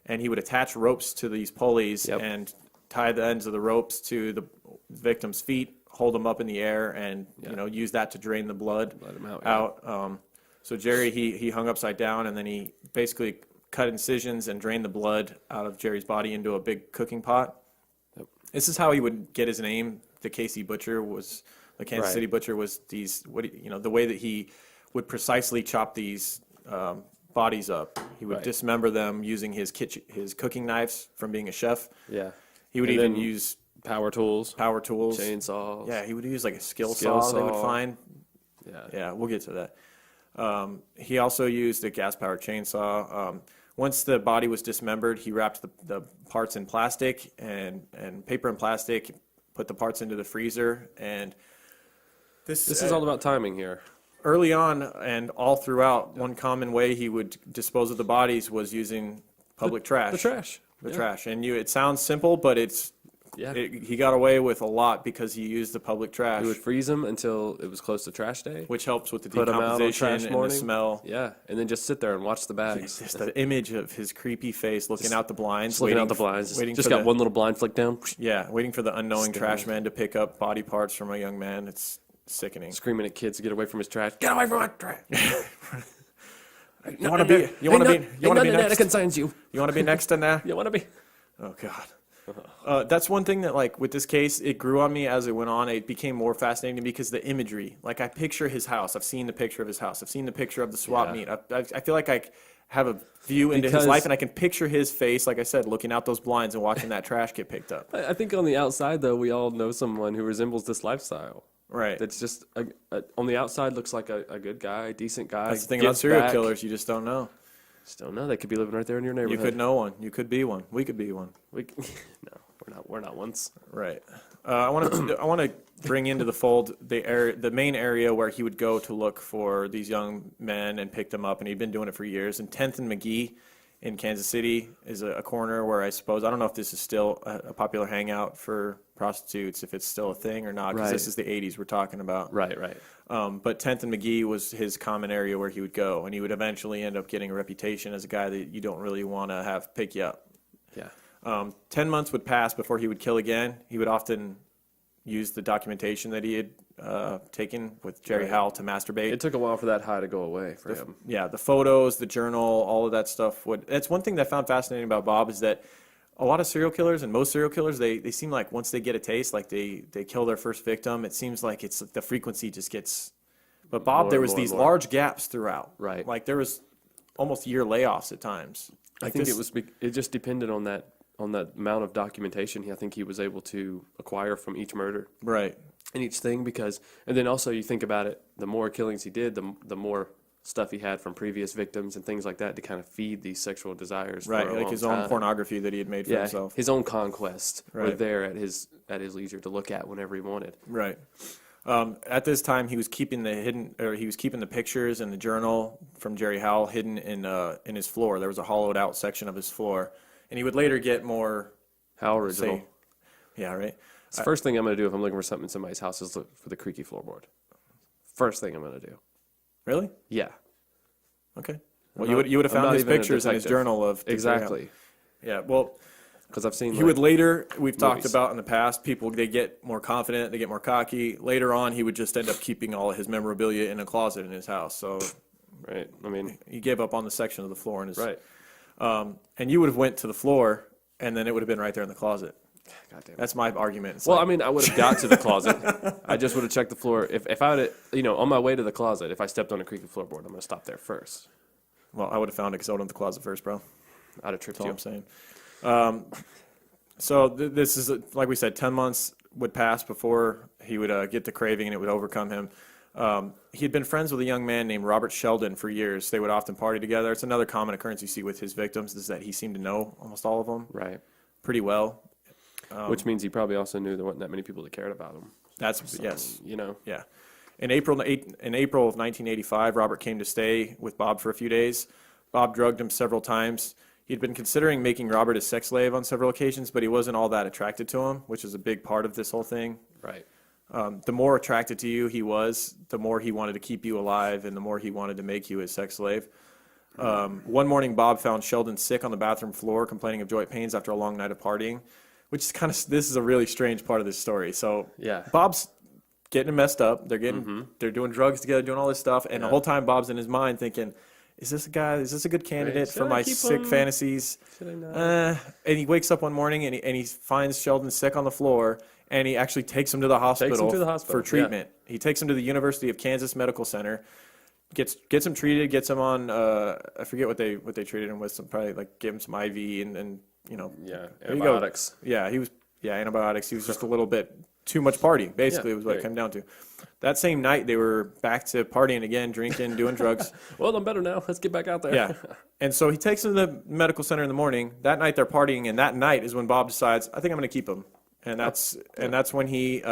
And he would attach ropes to these pulleys and tie the ends of the ropes to the victim's feet, hold them up in the air, and use that to drain the blood out. So Jerry, he hung upside down, and then he basically cut incisions and drained the blood out of Jerry's body into a big cooking pot. Yep. This is how he would get his name. The Kansas City Butcher was the way that he would precisely chop these bodies up. He would dismember them using his cooking knives from being a chef. Yeah. He would even use power tools, chainsaws. Yeah, he would use like a skill saw they would find. Yeah, we'll get to that. He also used a gas-powered chainsaw. Once the body was dismembered, he wrapped the parts in plastic and paper and plastic, put the parts into the freezer, and this is all about timing here. Early on and all throughout, one common way he would dispose of the bodies was using public trash. The trash. And it sounds simple, but he got away with a lot because he used the public trash. He would freeze them until it was close to trash day. Which helps with the decomposition and the smell. Yeah, and then just sit there and watch the bags. Just the image of his creepy face looking out the blinds. Looking out the blinds. Just got one little blind flick down. Yeah, waiting for the unknowing trash man to pick up body parts from a young man. It's sickening. Screaming at kids to get away from his trash. Get away from my trash! You want to be next? Concerns you. You want to be next in there? You want to be? Oh God. That's one thing that, like, with this case, it grew on me as it went on. It became more fascinating because the imagery. Like, I picture his house. I've seen the picture of his house. I've seen the picture of the swap meet. I feel like I have a view into his life, and I can picture his face, like I said, looking out those blinds and watching that trash get picked up. I think on the outside, though, we all know someone who resembles this lifestyle. Right. That's just, on the outside, looks like a good guy, decent guy. That's the thing about serial killers. You just don't know. Just don't know. They could be living right there in your neighborhood. You could know one. You could be one. We could be one. No, we're we're not ones. Right. I want to bring into the fold the main area where he would go to look for these young men and pick them up, and he'd been doing it for years. And 10th and McGee in Kansas City is a corner where I don't know if this is still a popular hangout for prostitutes, if it's still a thing or not, because this is the 80s we're talking about. Right. But 10th and McGee was his common area where he would go, and he would eventually end up getting a reputation as a guy that you don't really want to have pick you up. Yeah. 10 months would pass before he would kill again. He would often use the documentation that he had taken with Jerry Howell to masturbate. It took a while for that high to go away for him. Yeah, the photos, the journal, all of that stuff would. That's one thing that I found fascinating about Bob is that a lot of serial killers and most serial killers, they seem like once they get a taste, like they kill their first victim, it seems like it's the frequency just gets. But Bob, there was these large gaps throughout. Right. Like there was almost year layoffs at times. I think it just depended on that amount of documentation I think he was able to acquire from each murder. Right. And each thing, and then also you think about it, the more killings he did, the more stuff he had from previous victims and things like that to kind of feed these sexual desires. Right, for a like long his time. own pornography that he had made for himself. His own conquest were Right. there at his leisure to look at whenever he wanted. Right. At this time, he was keeping the pictures and the journal from Jerry Howell hidden in his floor. There was a hollowed out section of his floor, and he would later get more. How original! Yeah, right. It's the first thing I'm going to do if I'm looking for something in somebody's house is look for the creaky floorboard. First thing I'm going to do. Really? Yeah. Okay. Well, you would have found his pictures in his journal of exactly. Yeah. Well, because I've seen he would later. We've movies. talked about in the past. People they get more confident, they get more cocky. Later on, he would just end up keeping all of his memorabilia in a closet in his house. So, right. I mean, he gave up on the section of the floor in his. right. And you would have went to the floor, and then it would have been right there in the closet. God damn it. That's my argument. It's Well, like, I mean, I would have got to the closet. I just would have checked the floor. If I would, on my way to the closet, if I stepped on a creaky floorboard, I'm going to stop there first. well, I would have found it because I went to the closet first, bro. I'd have tripped That's all you. I'm saying. So this is, like we said, 10 months would pass before he would get the craving and it would overcome him. He had been friends with a young man named Robert Sheldon for years. They would often party together. It's another common occurrence you see with his victims is that he seemed to know almost all of them Right. pretty well. Which means he probably also knew there wasn't that many people that cared about him. Yes. Yeah. In April of 1985, Robert came to stay with Bob for a few days. Bob drugged him several times. He'd been considering making Robert his sex slave on several occasions, but he wasn't all that attracted to him, which is a big part of this whole thing. Right. The more attracted to you he was, the more he wanted to keep you alive and the more he wanted to make you his sex slave. One morning, Bob found Sheldon sick on the bathroom floor, complaining of joint pains after a long night of partying, which is this is a really strange part of this story. So Yeah. Bob's getting him messed up. They're doing drugs together, doing all this stuff. And the whole time Bob's in his mind thinking, is this a good candidate Should for I my keep sick him? fantasies? Should I not? And he wakes up one morning and he finds Sheldon sick on the floor, and he actually takes him to the hospital, for treatment. He takes him to the University of Kansas Medical Center, gets him treated, gets him on I forget what they treated him with, probably like give him some IV and Yeah. there you go. Antibiotics. Yeah, antibiotics. He was just a little bit too much partying, basically, was what it right. came down to. That same night, they were back to partying again, drinking, doing drugs. Well, I'm better now. Let's get back out there. Yeah. And so he takes him to the medical center in the morning. That night, they're partying, and that night is when Bob decides, I think I'm going to keep him. And that's when he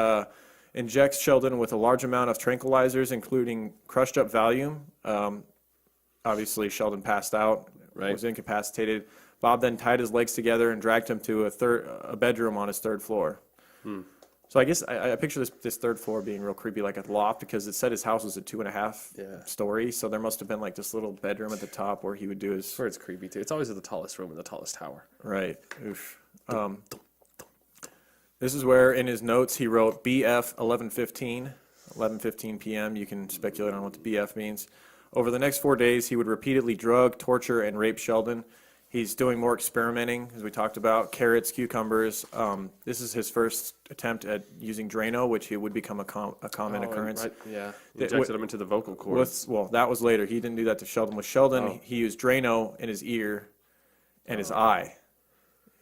injects Sheldon with a large amount of tranquilizers, including crushed up Valium. Obviously, Sheldon passed out, was incapacitated. Bob then tied his legs together and dragged him to a bedroom on his third floor. So I guess I picture this third floor being real creepy, like a loft, because it said his house was a 2.5 story. So there must have been like this little bedroom at the top where he would do his. That's where it's creepy too. It's always at the tallest room in the tallest tower. Right. Oof. This is where in his notes he wrote BF 11:15 p.m. You can speculate on what the BF means. Over the next 4 days, he would repeatedly drug, torture, and rape Sheldon. He's doing more experimenting, as we talked about, carrots, cucumbers. This is his first attempt at using Drano, which would become a common occurrence. Right, yeah. He injected him into the vocal cords. That was later. He didn't do that to Sheldon. With Sheldon, he used Drano in his ear and his eye.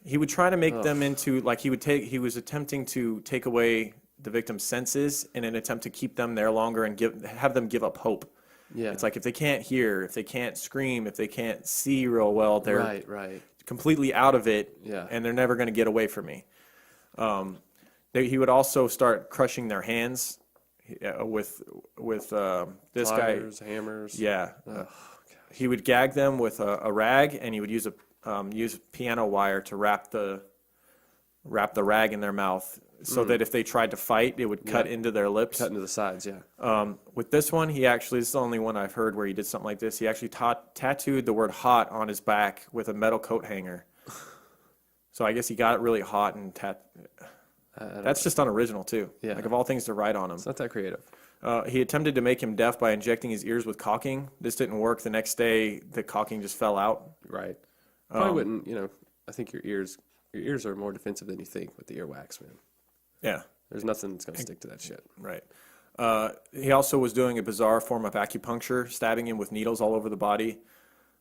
He would try to make them into, like he was attempting to take away the victim's senses in an attempt to keep them there longer and have them give up hope. Yeah. It's like if they can't hear, if they can't scream, if they can't see real well, they're right. completely out of it, Yeah. and they're never going to get away from me. He would also start crushing their hands with this Pliers, guy. hammers. Yeah. He would gag them with a rag, and he would use piano wire to wrap the rag in their mouth, so that if they tried to fight, it would cut into their lips. Cut into the sides, yeah. With this one, this is the only one I've heard where he did something like this. He actually tattooed the word "hot" on his back with a metal coat hanger. So I guess he got it really hot and that's just unoriginal too. Yeah. Like, of all things to write on him. It's not that creative. He attempted to make him deaf by injecting his ears with caulking. This didn't work. The next day, the caulking just fell out. Right. Probably wouldn't, I think your ears are more defensive than you think with the earwax, man. Yeah. There's nothing that's going to stick to that shit. Right. He also was doing a bizarre form of acupuncture, stabbing him with needles all over the body.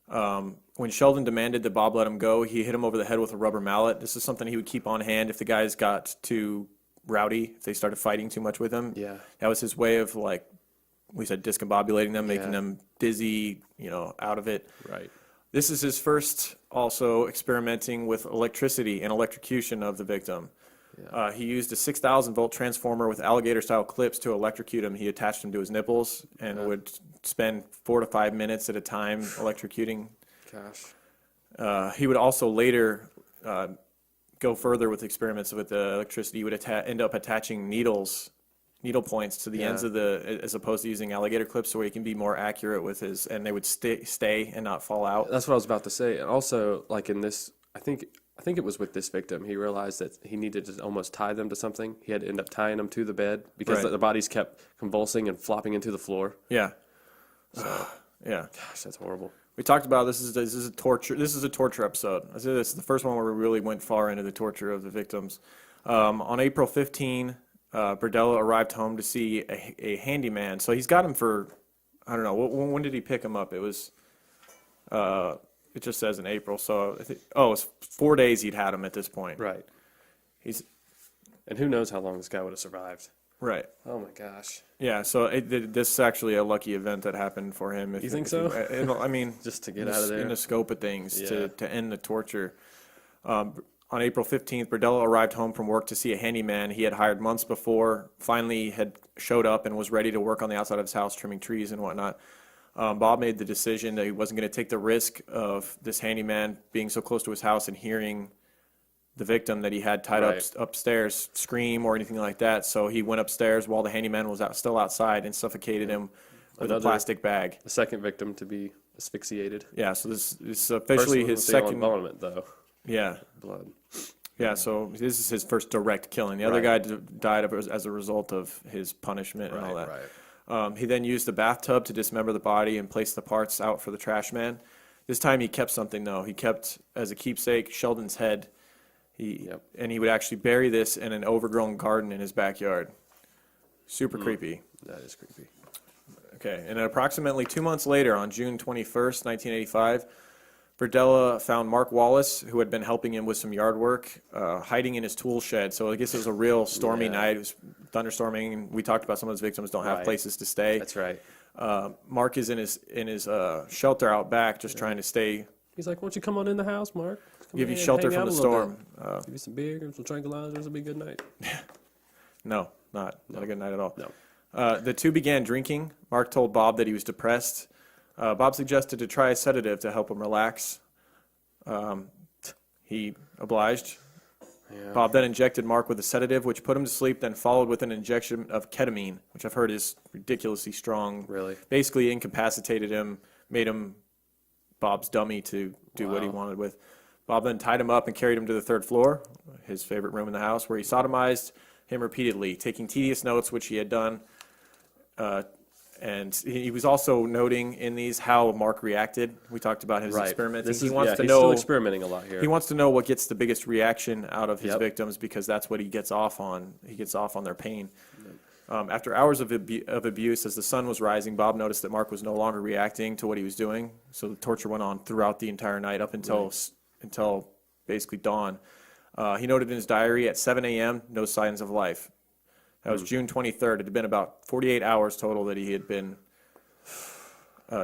When Sheldon demanded that Bob let him go, he hit him over the head with a rubber mallet. This is something he would keep on hand if the guys got too rowdy, if they started fighting too much with him. Yeah. That was his way of, like we said, discombobulating them, making them dizzy, out of it. Right. This is his first also experimenting with electricity and electrocution of the victim. Yeah. He used a 6,000-volt transformer with alligator-style clips to electrocute him. He attached them to his nipples and would spend 4 to 5 minutes at a time electrocuting. Gosh. He would also later go further with experiments with the electricity. He would end up attaching needle points to the ends of as opposed to using alligator clips, so he can be more accurate with his, and they would stay and not fall out. That's what I was about to say. And also, like in this, I think it was with this victim, he realized that he needed to almost tie them to something. He had to end up tying them to the bed because the bodies kept convulsing and flopping into the floor. Yeah. So, yeah. Gosh, that's horrible. We talked about this is a torture. This is a torture episode. I say this is the first one where we really went far into the torture of the victims. On April 15, Berdella arrived home to see a handyman. So he's got him for, I don't know, when did he pick him up? It was, it just says in April. So it's 4 days he'd had him at this point. Right. And who knows how long this guy would have survived. Right. Oh my gosh. Yeah, so this is actually a lucky event that happened for him. You think so? I mean, just to get out of there. In the scope of things, to end the torture. On April 15th, Berdella arrived home from work to see a handyman he had hired months before. Finally had showed up and was ready to work on the outside of his house, trimming trees and whatnot. Bob made the decision that he wasn't going to take the risk of this handyman being so close to his house and hearing the victim that he had tied up upstairs scream or anything like that. So he went upstairs while the handyman was still outside and suffocated him with a plastic bag. The second victim to be asphyxiated. Yeah, so this is officially his second involvement, though. Yeah. Blood. Yeah, so this is his first direct killing. The other guy died as a result of his punishment and all that. Right. He then used the bathtub to dismember the body and place the parts out for the trash man. This time he kept something, though. He kept, as a keepsake, Sheldon's head. And he would actually bury this in an overgrown garden in his backyard. Super creepy. That is creepy. Okay, and approximately 2 months later, on June 21st, 1985, Berdella found Mark Wallace, who had been helping him with some yard work, hiding in his tool shed. So I guess it was a real stormy night. It was thunderstorming, and we talked about some of those victims don't have places to stay. That's right. Mark is in his shelter out back, just trying to stay. He's like, "Won't you come on in the house, Mark? Give you shelter from the storm. Give you some beer, some tranquilizers. It'll be a good night." No, not a good night at all. No. The two began drinking. Mark told Bob that he was depressed. Bob suggested to try a sedative to help him relax. He obliged. Yeah. Bob then injected Mark with a sedative, which put him to sleep, then followed with an injection of ketamine, which I've heard is ridiculously strong. Really? Basically incapacitated him, made him Bob's dummy to do what he wanted with. Bob then tied him up and carried him to the third floor, his favorite room in the house, where he sodomized him repeatedly, taking tedious notes, which he had done. And he was also noting in these how Mark reacted. We talked about his experimenting. He wants to know. He's still experimenting a lot here. He wants to know what gets the biggest reaction out of his victims, because that's what he gets off on. He gets off on their pain. After hours of abuse, as the sun was rising, Bob noticed that Mark was no longer reacting to what he was doing. So the torture went on throughout the entire night up until basically dawn. He noted in his diary at 7 a.m., no signs of life. That was June 23rd. It had been about 48 hours total that he had been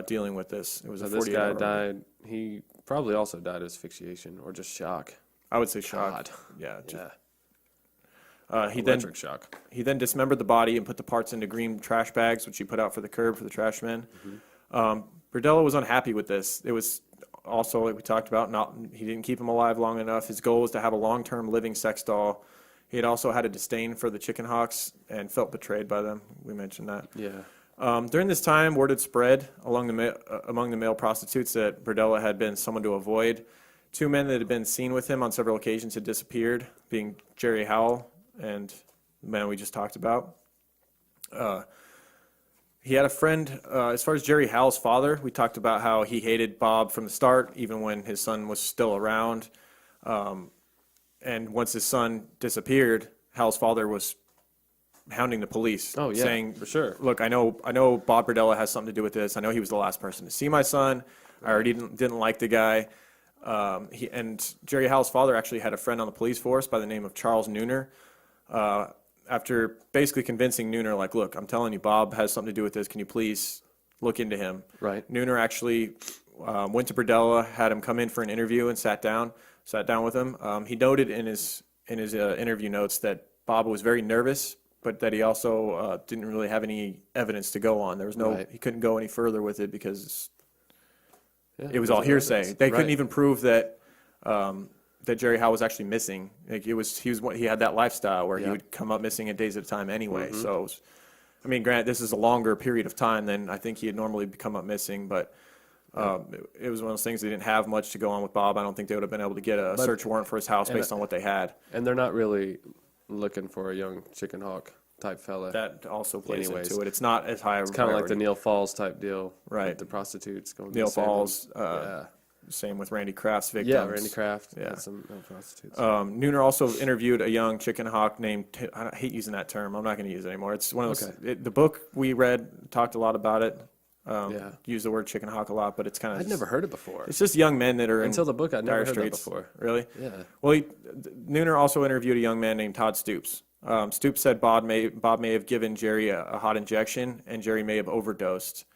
dealing with this. It was a 48 hour. This guy died. He probably also died of asphyxiation or just shock. I would say shock. Yeah. Electric shock. He then dismembered the body and put the parts into green trash bags, which he put out for the curb for the trash men. Berdella was unhappy with this. It was also, like we talked about, he didn't keep him alive long enough. His goal was to have a long-term living sex doll. He had also had a disdain for the chicken hawks and felt betrayed by them. We mentioned that. Yeah. During this time, word had spread among the male prostitutes that Berdella had been someone to avoid. 2 men that had been seen with him on several occasions had disappeared, being Jerry Howell and the man we just talked about. He had a friend, as far as Jerry Howell's father, we talked about how he hated Bob from the start, even when his son was still around. And once his son disappeared, Howell's father was hounding the police, Oh, yeah, saying, for sure. look, I know Bob Berdella has something to do with this. I know he was the last person to see my son. I already didn't like the guy. And Jerry Howell's father actually had a friend on the police force by the name of Charles Nooner. After basically convincing Nooner, like, look, I'm telling you, Bob has something to do with this. Can you please look into him? Right. Nooner actually went to Berdella, had him come in for an interview, and sat down with him. He noted in his interview notes that Bob was very nervous, but that he also didn't really have any evidence to go on. There was no, he couldn't go any further with it because it was all hearsay. They couldn't even prove that that Jerry Howell was actually missing. Like he had that lifestyle where he would come up missing at days at a time anyway. So, it was, I mean, granted, this is a longer period of time than I think he had normally come up missing, but it was one of those things. They didn't have much to go on with Bob. I don't think they would have been able to get a search warrant for his house based on what they had. And they're not really looking for a young chicken hawk type fella. That also plays into it. It's not as high. It's kind of like the Neil Falls type deal, right? With the prostitutes going. Neil to Falls. Same with Randy Kraft's victims. Yeah, Randy Kraft. Yeah, some prostitutes. Nooner also interviewed a young chicken hawk named. I hate using that term. I'm not going to use it anymore. It's one of those. The book we read talked a lot about it. Used the word chicken hawk a lot, but it's kind of. I'd never heard it before. It's just young men that are until the book. I'd never heard that streets. before. Really? Yeah. Well, Nooner also interviewed a young man named Todd Stoops. Stoops said Bob may have given Jerry a hot injection, and Jerry may have overdosed.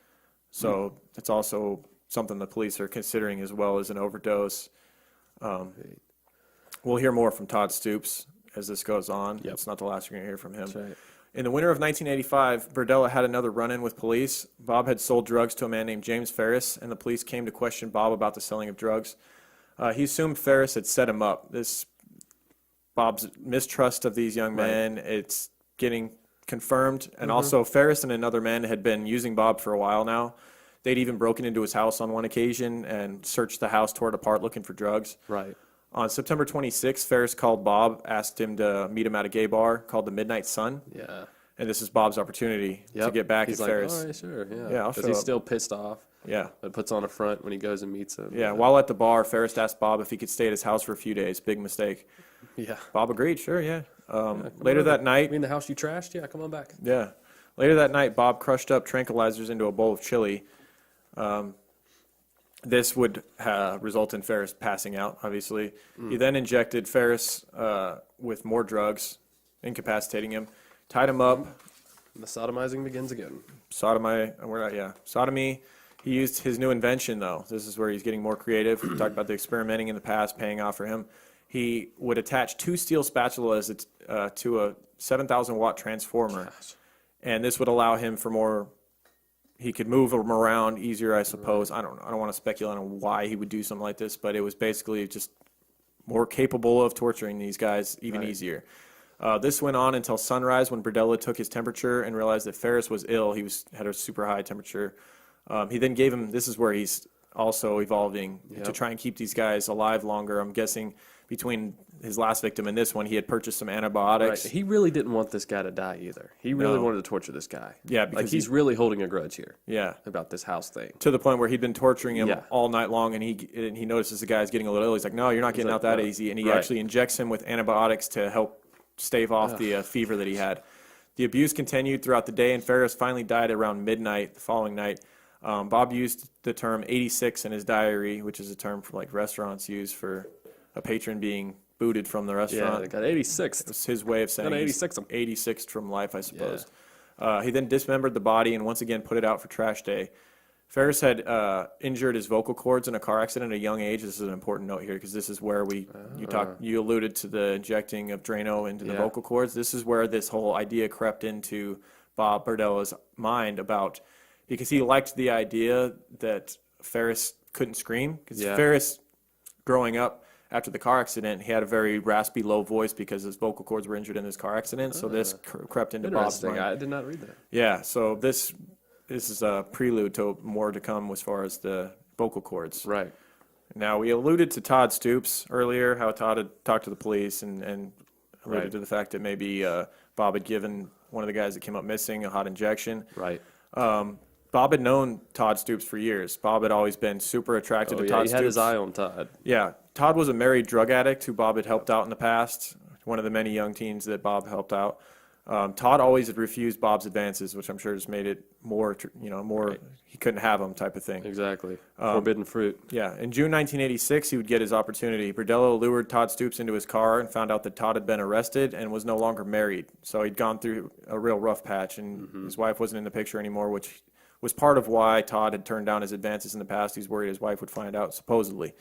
So it's also something the police are considering as well as an overdose. We'll hear more from Todd Stoops as this goes on. It's not the last you're going to hear from him. That's right. In the winter of 1985, Berdella had another run-in with police. Bob had sold drugs to a man named James Ferris, and the police came to question Bob about the selling of drugs. He assumed Ferris had set him up. Bob's mistrust of these young men, it's getting confirmed. And also, Ferris and another man had been using Bob for a while now. They'd even broken into his house on one occasion and searched the house, tore it apart, looking for drugs. Right. On September 26th, Ferris called Bob, asked him to meet him at a gay bar called the Midnight Sun. Yeah. And this is Bob's opportunity to get back at Ferris. All right, sure, Yeah, I'll show he's up. still pissed off. Yeah. But puts on a front when he goes and meets him. Yeah, while at the bar, Ferris asked Bob if he could stay at his house for a few days. Big mistake. Yeah. Bob agreed, sure, yeah. Later that night... You mean the house you trashed? Yeah, come on back. Yeah. Later that night, Bob crushed up tranquilizers into a bowl of chili. This would result in Ferris passing out, obviously. He then injected Ferris with more drugs, incapacitating him, tied him up. The sodomizing begins again. Sodomy. He used his new invention, though. This is where he's getting more creative. We talked about the experimenting in the past paying off for him. He would attach 2 steel spatulas to a 7,000-watt transformer. Gosh. And this would allow him for more... He could move them around easier, I suppose. Right. I don't want to speculate on why he would do something like this, but it was basically just more capable of torturing these guys even easier. This went on until sunrise when Berdella took his temperature and realized that Ferris was ill. He had a super high temperature. He then gave him, this is where he's also evolving to try and keep these guys alive longer. I'm guessing between his last victim and this one, he had purchased some antibiotics. Right. He really didn't want this guy to die either. He really wanted to torture this guy. Yeah, because he's really holding a grudge here. Yeah, about this house thing. To the point where he'd been torturing him all night long, and he notices the guy's getting a little ill. He's like, "No, you're not getting out that easy." And he actually injects him with antibiotics to help stave off the fever that he had. The abuse continued throughout the day, and Ferris finally died around midnight the following night. Bob used the term 86 in his diary, which is a term for like restaurants use for a patron being booted from the restaurant. Yeah, they got 86. It's his way of saying 86 from life, I suppose. Yeah. He then dismembered the body and once again put it out for trash day. Ferris had injured his vocal cords in a car accident at a young age. This is an important note here because this is where you alluded to the injecting of Drano into the vocal cords. This is where this whole idea crept into Bob Berdella's mind because he liked the idea that Ferris couldn't scream because Ferris, growing up after the car accident, he had a very raspy, low voice because his vocal cords were injured in his car accident. So this crept into Bob's mind. I did not read that. Yeah, so this is a prelude to more to come as far as the vocal cords. Right. Now, we alluded to Todd Stoops earlier, how Todd had talked to the police and alluded to the fact that maybe Bob had given one of the guys that came up missing a hot injection. Right. Bob had known Todd Stoops for years. Bob had always been super attracted to Todd Stoops. He had his eye on Todd. Yeah. Todd was a married drug addict who Bob had helped out in the past, one of the many young teens that Bob helped out. Todd always had refused Bob's advances, which I'm sure just made it more, he couldn't have them type of thing. Exactly. Forbidden fruit. Yeah. In June 1986, he would get his opportunity. Berdella lured Todd Stoops into his car and found out that Todd had been arrested and was no longer married. So he'd gone through a real rough patch, and his wife wasn't in the picture anymore, which was part of why Todd had turned down his advances in the past. He's worried his wife would find out, supposedly.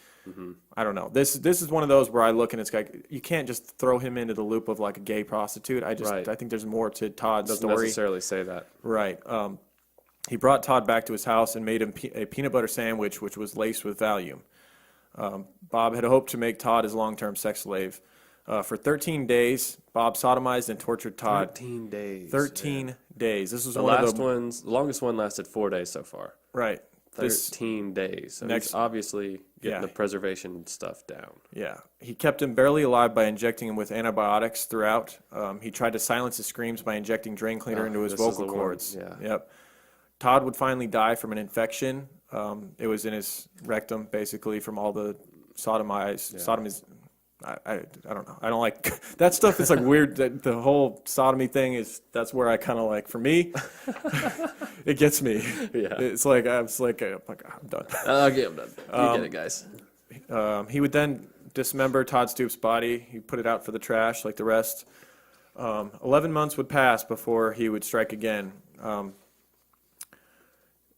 I don't know. This is one of those where I look and it's like, you can't just throw him into the loop of like a gay prostitute. I think there's more to Todd's Doesn't story. necessarily say that. Right. He brought Todd back to his house and made him a peanut butter sandwich, which was laced with Valium. Bob had hoped to make Todd his long-term sex slave. For 13 days, Bob sodomized and tortured Todd. 13 days. 13 days. This was The longest one lasted 4 days so far. Right. 13 days. So he's obviously getting the preservation stuff down. Yeah. He kept him barely alive by injecting him with antibiotics throughout. He tried to silence his screams by injecting drain cleaner into his vocal cords. Yeah. Yep. Todd would finally die from an infection. It was in his rectum, basically, from all the sodomies. I don't know. I don't like that stuff. It's like weird. The whole sodomy thing that's where I kind of like, for me, it gets me. Yeah. It's like, I'm done. Okay, I'm done. You get it, guys. He would then dismember Todd Stoops' body. He put it out for the trash like the rest. 11 months would pass before he would strike again.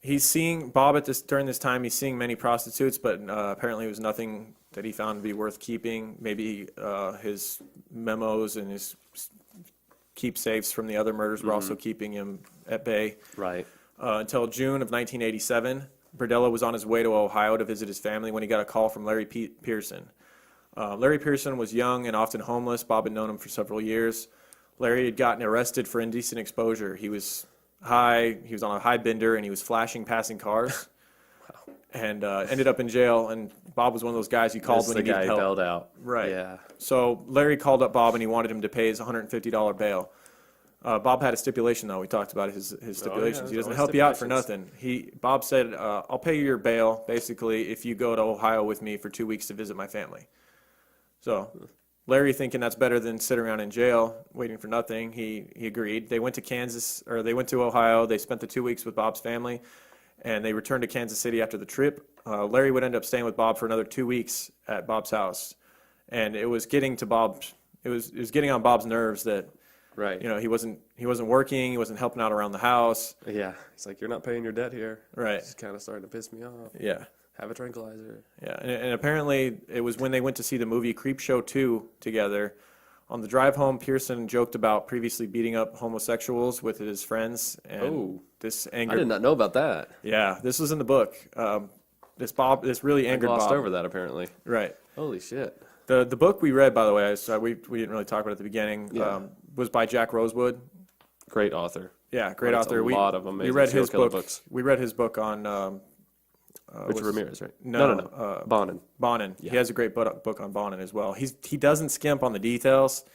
He's seeing Bob during this time. He's seeing many prostitutes, but apparently it was nothing that he found to be worth keeping. Maybe his memos and his keepsakes from the other murders were also keeping him at bay. Right. Until June of 1987, Berdella was on his way to Ohio to visit his family when he got a call from Larry Pearson. Larry Pearson was young and often homeless. Bob had known him for several years. Larry had gotten arrested for indecent exposure. He was high. He was on a high bender, and he was flashing passing cars. Wow. And ended up in jail. And Bob was one of those guys he called when he needed help. The guy bailed out. Right. Yeah. So Larry called up Bob, and he wanted him to pay his $150 bail. Bob had a stipulation, though. We talked about his stipulations. He doesn't help you out for nothing. Bob said, I'll pay you your bail, basically, if you go to Ohio with me for 2 weeks to visit my family. So Larry, thinking that's better than sitting around in jail waiting for nothing, he agreed. They went to Ohio. They spent the 2 weeks with Bob's family, and they returned to Kansas City after the trip. Larry would end up staying with Bob for another 2 weeks at Bob's house, and it was getting to Bob's. It was getting on Bob's nerves that, right, he wasn't working, he wasn't helping out around the house. Yeah, it's like, you're not paying your debt here. Right, it's kind of starting to piss me off. Yeah. Have a tranquilizer. Yeah, and apparently it was when they went to see the movie Creepshow 2 together. On the drive home, Pearson joked about previously beating up homosexuals with his friends. And this angered. I did not know about that. Yeah, this was in the book. This really angered Bob. I glossed over that, apparently. Right. Holy shit. The book we read, by the way, we didn't really talk about it at the beginning, was by Jack Rosewood. Great author. Yeah, great author. A lot of amazing we read his book. Books. We read his book on. Richard Ramirez, right? No. Bonin. Bonin. Yeah. He has a great book on Bonin as well. He doesn't skimp on the details.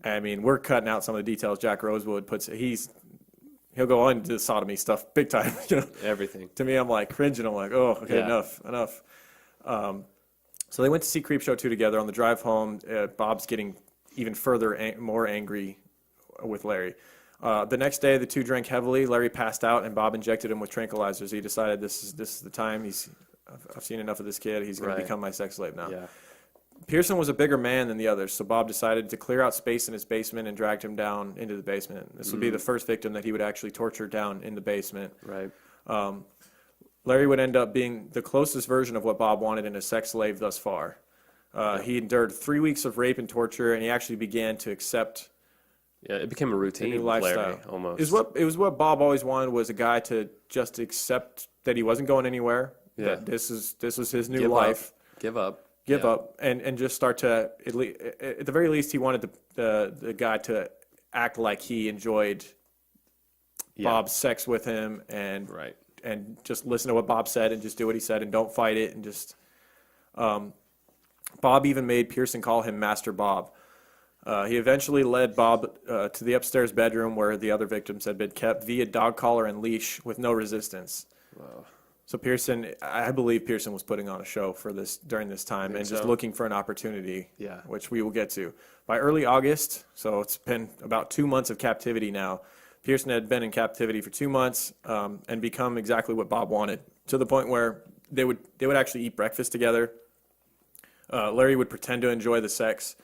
I mean, we're cutting out some of the details Jack Rosewood puts. He'll go on to the sodomy stuff big time. Everything. To me, I'm like cringing. I'm like, oh, okay, enough. So they went to see Creepshow 2 together. On the drive home, Bob's getting even further more angry with Larry. The next day, the two drank heavily. Larry passed out, and Bob injected him with tranquilizers. He decided this is the time. I've seen enough of this kid. He's going to become my sex slave now. Yeah. Pearson was a bigger man than the others, so Bob decided to clear out space in his basement and dragged him down into the basement. This would be the first victim that he would actually torture down in the basement. Right. Larry would end up being the closest version of what Bob wanted in a sex slave thus far. He endured 3 weeks of rape and torture, and he actually began to accept Yeah, it became a routine with lifestyle. Larry, almost. It was what Bob always wanted, was a guy to just accept that he wasn't going anywhere. Yeah. That this was his new Give life. Give up. Give Yeah. up and just start to at the very least he wanted the guy to act like he enjoyed Bob's sex with him and Right. and just listen to what Bob said and just do what he said and don't fight it and just Bob even made Pearson call him Master Bob. He eventually led Bob to the upstairs bedroom where the other victims had been kept via dog collar and leash with no resistance. Wow. So Pearson, I believe Pearson was putting on a show for this during this time and just looking for an opportunity, Yeah. which we will get to. By early August, so it's been about 2 months of captivity now, Pearson had been in captivity for 2 months and become exactly what Bob wanted, to the point where they would actually eat breakfast together. Larry would pretend to enjoy the sex,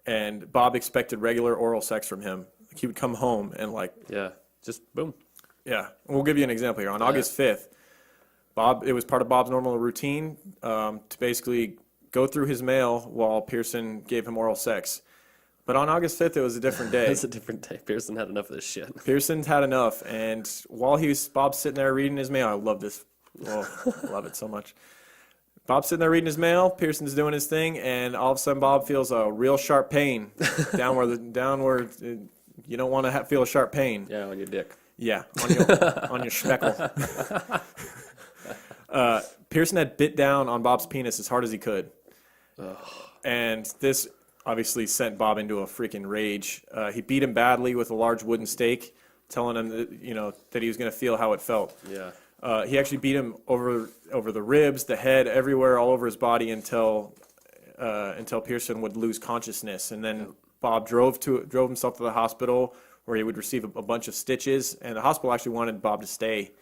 and Bob expected regular oral sex from him. He would come home and Yeah. Just boom. yeah. We'll give you an example here. On August 5th, it was part of Bob's normal routine to basically go through his mail while Pearson gave him oral sex. But on August 5th, it was a different day. It's a different day. Pearson had enough of this shit. Pearson's had enough, and while Bob's sitting there reading his mail, I love this. Oh, I love it so much. Bob's sitting there reading his mail, Pearson's doing his thing, and all of a sudden Bob feels a real sharp pain down where you don't want to feel a sharp pain. Yeah, on your dick. Yeah, on your speckle. Pearson had bit down on Bob's penis as hard as he could. Ugh. And this obviously sent Bob into a freaking rage. He beat him badly with a large wooden stake, telling him that he was going to feel how it felt. Yeah. He actually beat him over the ribs, the head, everywhere, all over his body until Pearson would lose consciousness. And then Bob drove himself to the hospital where he would receive a bunch of stitches. And the hospital actually wanted Bob to stay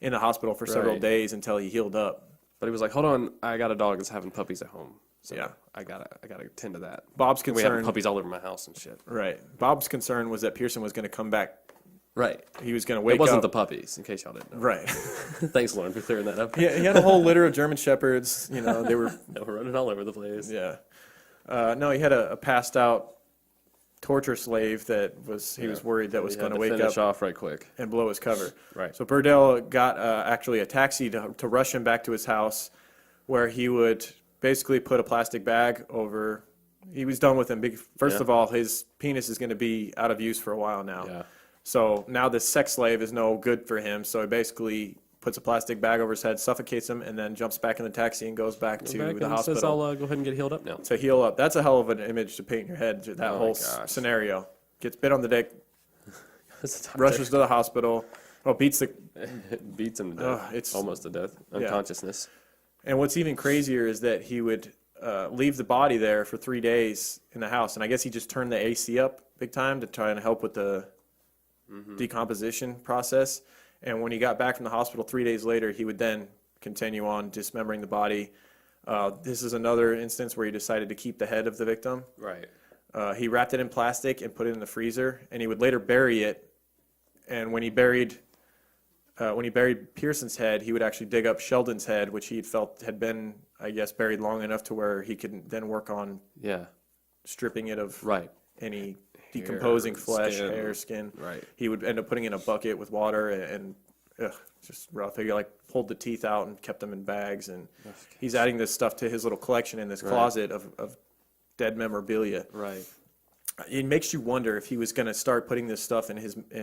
in the hospital for several days until he healed up. But he was like, "Hold on, I got a dog that's having puppies at home, so Yeah. I gotta tend to that." Bob's We have concern, puppies all over my house and shit. right? Bob's concern was that Pearson was going to come back. Right. He was going to wake It wasn't up. the puppies, in case y'all didn't know. Right. Thanks, Lauren, for clearing that up. He had a whole litter of German Shepherds. They were. They were running all over the place. Yeah. No, he had a passed out torture slave he was worried that was He going had to wake finish up off right quick. and blow his cover. Right. So Berdella got actually a taxi to rush him back to his house, where he would basically put a plastic bag over. He was done with him. First of all, his penis is going to be out of use for a while now. Yeah. So now this sex slave is no good for him. So he basically puts a plastic bag over his head, suffocates him, and then jumps back in the taxi and goes back to the hospital. Says, I'll go ahead and get healed up now. To heal up. That's a hell of an image to paint in your head, that Oh my whole gosh. scenario. Gets bit on the dick, It's a tough rushes to the hospital, beats the... It beats him to death. it's- almost to death. Unconsciousness. And what's even crazier is that he would leave the body there for 3 days in the house. And I guess he just turned the AC up big time to try and help with the decomposition process. And when he got back from the hospital 3 days later, he would then continue on dismembering the body. This is another instance where he decided to keep the head of the victim. Right. He wrapped it in plastic and put it in the freezer, and he would later bury it. And when he buried Pearson's head, he would actually dig up Sheldon's head, which he felt had been, I guess, buried long enough to where he could then work on Yeah. stripping it of Right. any decomposing flesh, skin. hair, skin. Right. He would end up putting it in a bucket with water and just rough. He pulled the teeth out and kept them in bags. And he's adding this stuff to his little collection in this closet of dead memorabilia. Right. It makes you wonder if he was going to start putting this stuff in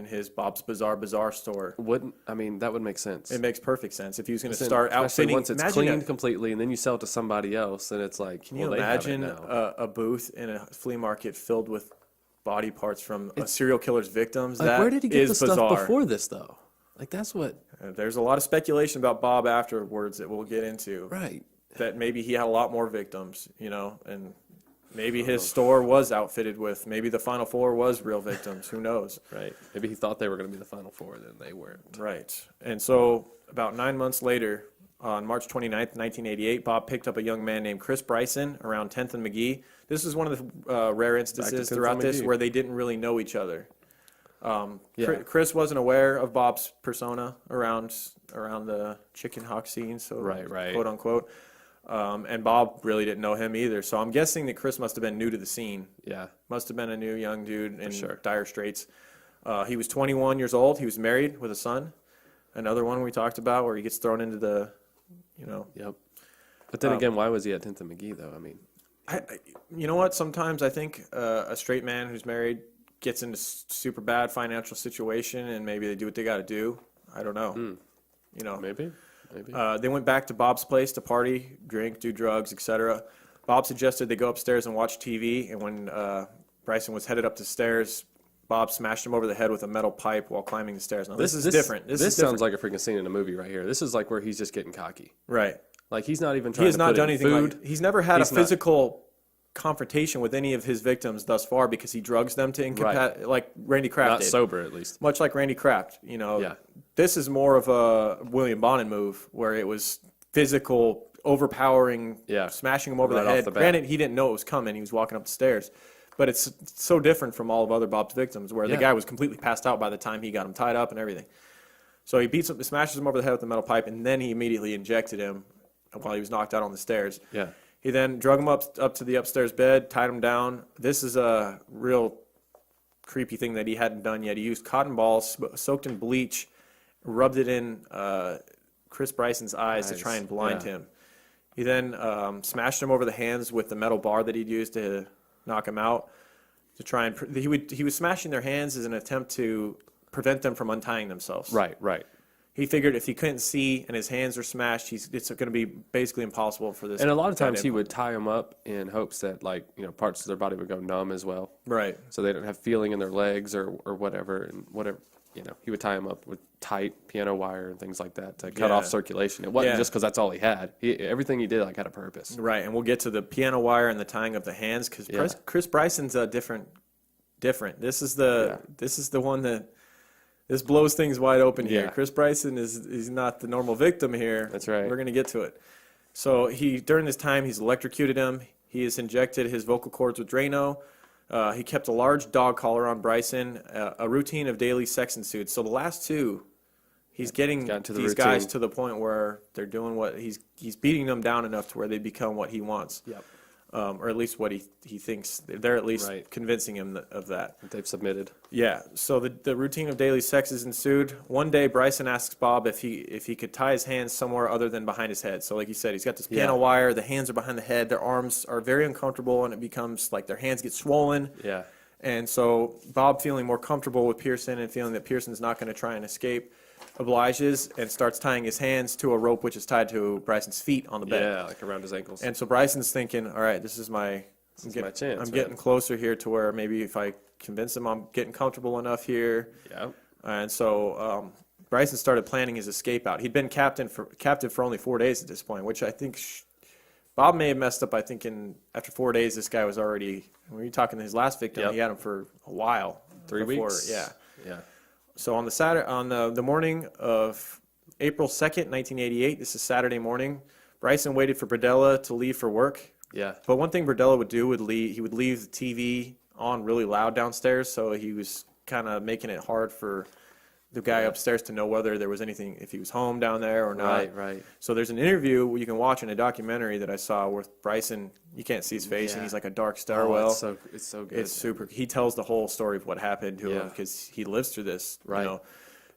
his Bob's Bazaar store. That would make sense. It makes perfect sense if he was going to Listen, start especially outfitting. once it's cleaned completely, and then you sell it to somebody else, and it's like, Can you imagine a booth in a flea market filled with body parts from a serial killer's victims? Like, that where did he get the is stuff bizarre. before this, though? Like, that's what. There's a lot of speculation about Bob afterwards that we'll get into. Right. That maybe he had a lot more victims, and maybe his store was outfitted with, maybe the final four was real victims. Who knows? Right. Maybe he thought they were going to be the final four, and then they weren't. Right. And so about 9 months later, on March 29th, 1988, Bob picked up a young man named Chris Bryson around 10th and McGee. This is one of the rare instances throughout this where they didn't really know each other. Chris wasn't aware of Bob's persona around the chicken hawk scene, so Right. quote unquote. And Bob really didn't know him either. So I'm guessing that Chris must have been new to the scene. Yeah. Must have been a new young dude in sure. dire straits. He was 21 years old. He was married with a son. Another one we talked about where he gets thrown into the, Yep. But then again, why was he at 10th and McGee, though? I mean. You know what? Sometimes I think a straight man who's married gets into super bad financial situation and maybe they do what they got to do. I don't know. Maybe. They went back to Bob's place to party, drink, do drugs, etc. Bob suggested they go upstairs and watch TV, and when Bryson was headed up the stairs, Bob smashed him over the head with a metal pipe while climbing the stairs. Now, this is different. This sounds like a freaking scene in a movie right here. This is like where he's just getting cocky. Right. Like he's not even trying He has to not put done in anything food. like he's never had He's a not- physical confrontation with any of his victims thus far because he drugs them to like Randy Kraft Not did. sober, at least. Much like Randy Kraft, Yeah. This is more of a William Bonin move where it was physical, overpowering, smashing him over Right the off head. the bat. Granted, he didn't know it was coming. He was walking up the stairs. But it's so different from all of other Bob's victims where the guy was completely passed out by the time he got him tied up and everything. So he beats him, smashes him over the head with the metal pipe, and then he immediately injected him while he was knocked out on the stairs. Yeah. He then drug him up to the upstairs bed, tied him down. This is a real creepy thing that he hadn't done yet. He used cotton balls soaked in bleach, rubbed it in Chris Bryson's eyes to try and blind him. He then smashed him over the hands with the metal bar that he'd used to knock him out. To try and he was smashing their hands as an attempt to prevent them from untying themselves. Right. He figured if he couldn't see and his hands are smashed, it's going to be basically impossible for this. And a lot of guy times to he would tie them up in hopes that, parts of their body would go numb as well. Right. So they don't have feeling in their legs or whatever. And whatever, he would tie them up with tight piano wire and things like that to cut off circulation. It wasn't just because that's all he had. Everything he did, had a purpose. Right. And we'll get to the piano wire and the tying of the hands because Chris Bryson's different. This is the one that. This blows things wide open here. Yeah. Chris Bryson he's not the normal victim here. That's right. We're going to get to it. So during this time, he's electrocuted him. He has injected his vocal cords with Drano. He kept a large dog collar on Bryson. A routine of daily sex ensued. So the last two, he's getting these guys to the point where they're doing what he's beating them down enough to where they become what he wants. Yep. Or at least what he thinks. They're at least convincing him of that. They've submitted. Yeah. So the routine of daily sex is ensued. One day, Bryson asks Bob if he could tie his hands somewhere other than behind his head. So like you said, he's got this piano wire. The hands are behind the head. Their arms are very uncomfortable, and it becomes like their hands get swollen. Yeah. And so Bob, feeling more comfortable with Pearson and feeling that Pearson's not going to try and escape, obliges and starts tying his hands to a rope which is tied to Bryson's feet on the bed. Yeah, like around his ankles. And so Bryson's thinking, all right, this is my chance. I'm getting closer here to where maybe if I convince him I'm getting comfortable enough here. Yeah. And so Bryson started planning his escape out. He'd been captive for only 4 days at this point, which I think Bob may have messed up. I think after 4 days, this guy was already, when you're talking to his last victim, he had him for a while. 3 weeks. Yeah. Yeah. So on the morning of April 2nd, 1988, this is Saturday morning, Bryson waited for Berdella to leave for work. Yeah. But one thing Berdella would do he would leave the TV on really loud downstairs, so he was kind of making it hard for the guy upstairs to know whether there was anything, if he was home down there or not. Right. So there's an interview you can watch in a documentary that I saw with Bryson. You can't see his face, and he's like a dark stairwell. Oh, it's so good. It's super. He tells the whole story of what happened to him because he lives through this. Right.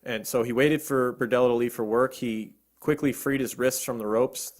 And so he waited for Berdella to leave for work. He quickly freed his wrists from the ropes.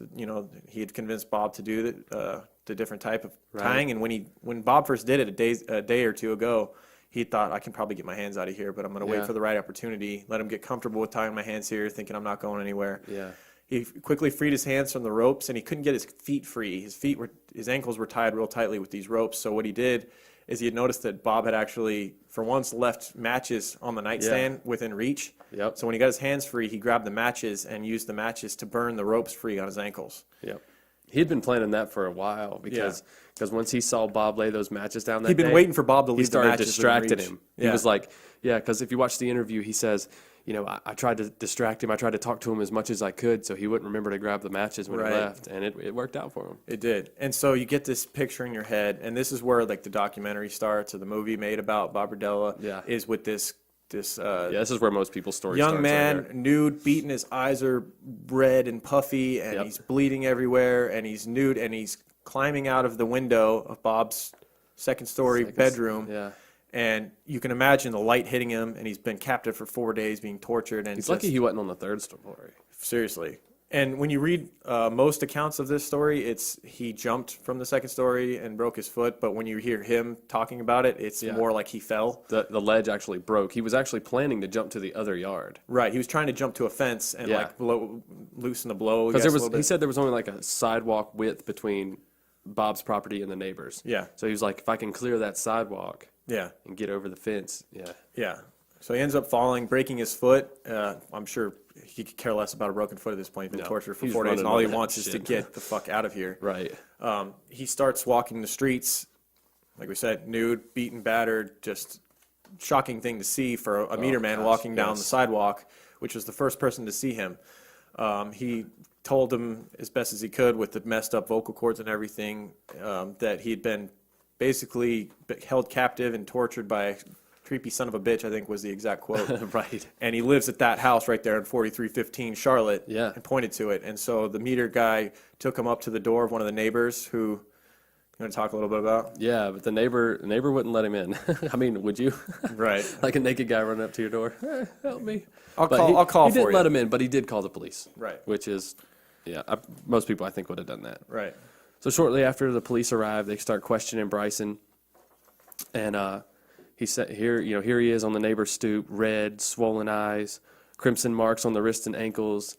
He had convinced Bob to do the different type of tying. And when Bob first did it a day or two ago, he thought, I can probably get my hands out of here, but I'm going to wait for the right opportunity, let him get comfortable with tying my hands here, thinking I'm not going anywhere. Yeah. He quickly freed his hands from the ropes, and he couldn't get his feet free. His ankles were tied real tightly with these ropes. So what he did is he had noticed that Bob had actually, for once, left matches on the nightstand within reach. Yep. So when he got his hands free, he grabbed the matches and used the matches to burn the ropes free on his ankles. Yep. He'd been planning that for a while because once he saw Bob lay those matches down that He'd been day, waiting for Bob to leave he started the matches distracting within reach. him. He was like, because if you watch the interview, he says, I tried to distract him. I tried to talk to him as much as I could so he wouldn't remember to grab the matches when he left. And it worked out for him. It did. And so you get this picture in your head, and this is where like the documentary starts or the movie made about Bob Berdella is with this This is where most people's stories young starts man, right there. nude, beaten. His eyes are red and puffy, and Yep. he's bleeding everywhere, and he's nude, and he's climbing out of the window of Bob's second-story bedroom. Yeah. And you can imagine the light hitting him, and he's been captive for 4 days, being tortured. And He's lucky he wasn't on the third story. seriously. And when you read most accounts of this story, it's he jumped from the second story and broke his foot. But when you hear him talking about it, it's more like he fell. The ledge actually broke. He was actually planning to jump to the other yard. Right. He was trying to jump to a fence and loosen the blow. Because he said there was only like a sidewalk width between Bob's property and the neighbors. Yeah. So he was like, if I can clear that sidewalk Yeah. and get over the fence, Yeah. So he ends up falling, breaking his foot. I'm sure he could care less about a broken foot at this point. He's been tortured for He's 4 days, and running all he on that wants is to shit. get the fuck out of here. Right. He starts walking the streets, like we said, nude, beaten, battered, just shocking thing to see for a meter man walking down the sidewalk, which was the first person to see him. He told him as best as he could with the messed up vocal cords and everything that he'd been basically held captive and tortured by a creepy son of a bitch, I think was the exact quote. Right. And he lives at that house right there in 4315 Charlotte. Yeah. And pointed to it. And so the meter guy took him up to the door of one of the neighbors who you want to talk a little bit about? Yeah, but the neighbor wouldn't let him in. I mean, would you? Right. Like a naked guy running up to your door. Help me. I'll But call he for didn't you. let him in, but he did call the police. Right. Which is, most people I think would have done that. Right. So shortly after the police arrive, they start questioning Bryson, and he said, "Here he is on the neighbor's stoop, red, swollen eyes, crimson marks on the wrists and ankles."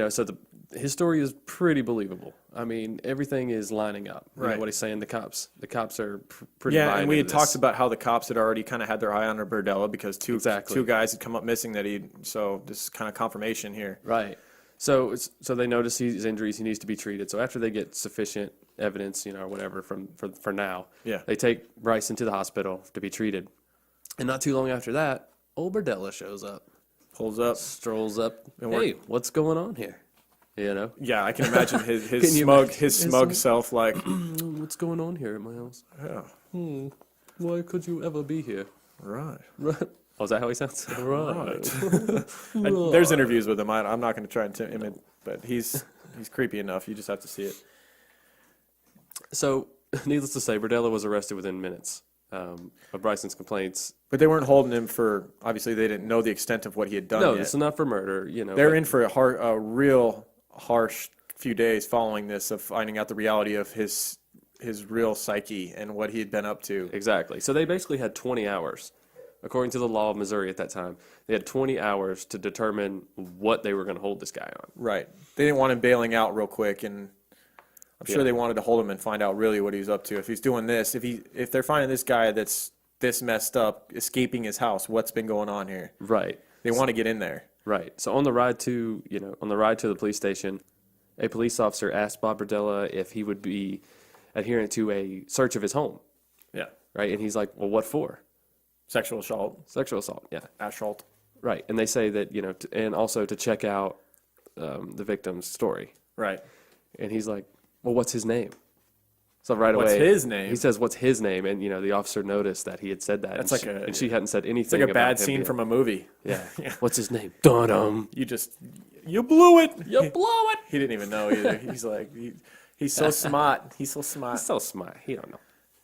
So his story is pretty believable. I mean, everything is lining up. You know Right. what he's saying. The cops are pretty. Yeah, buying and we had into this. talked about how the cops had already kind of had their eye on Berdella because two guys had come up missing so this is kind of confirmation here. Right. So they notice his injuries. He needs to be treated. So after they get sufficient evidence, or whatever for now, they take Bryson to the hospital to be treated. And not too long after that, old Berdella shows up, Pulls up. strolls up. Hey, what's going on here? Yeah, I can imagine his Can you smug imagine? his smug self like, What's going on here at my house? yeah, Why could you ever be here? right. Oh, is that how he sounds? Right. And there's interviews with him. I'm not going to try and imitate, but he's creepy enough. You just have to see it. So, needless to say, Berdella was arrested within minutes of Bryson's complaints. But they weren't holding him for. Obviously, they didn't know the extent of what he had done. No, yet. this is not for murder. They're but- in for a real harsh few days following this of finding out the reality of his real psyche and what he had been up to. Exactly. So they basically had 20 hours. According to the law of Missouri at that time, they had 20 hours to determine what they were going to hold this guy on. Right. They didn't want him bailing out real quick, and I'm sure they wanted to hold him and find out really what he was up to. If he's doing this, if they're finding this guy that's this messed up, escaping his house, what's been going on here? Right. They want to get in there. Right. So on the ride to the police station, a police officer asked Bob Berdella if he would be adherent to a search of his home. Yeah. Right. And he's like, well, what for? Sexual assault. Sexual assault. Yeah. Assault. Right. And they say that, and also to check out the victim's story. Right. And he's like, well, what's his name? So right What's away, his name? He says, "What's his name?" And the officer noticed that he had said that. That's and she hadn't said anything. It's like a about bad him scene being- from a movie. Yeah. What's his name? Dun-dum. You blew it. You blow it. He didn't even know either. He's like, he's so smart. He's so smart. He's so smart. He don't know.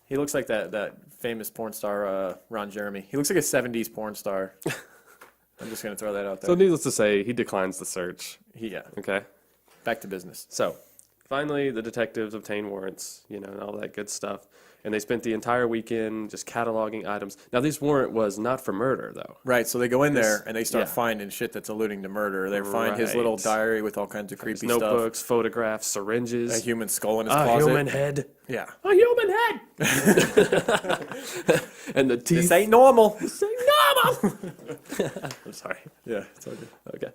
He looks like that famous porn star, Ron Jeremy. He looks like a 70s porn star. I'm just going to throw that out there. So needless to say, he declines the search. Yeah. Okay. Back to business. So finally, the detectives obtain warrants, and all that good stuff. And they spent the entire weekend just cataloging items. Now, this warrant was not for murder, though. Right, so they go in there and they start finding shit that's alluding to murder. They find his little Right. diary with all kinds of creepy stuff. Notebooks, photographs, syringes. A human skull in his a closet. human head. Yeah. A human head. And the teeth. This ain't normal. This ain't normal. I'm sorry. Yeah, it's all good. Okay.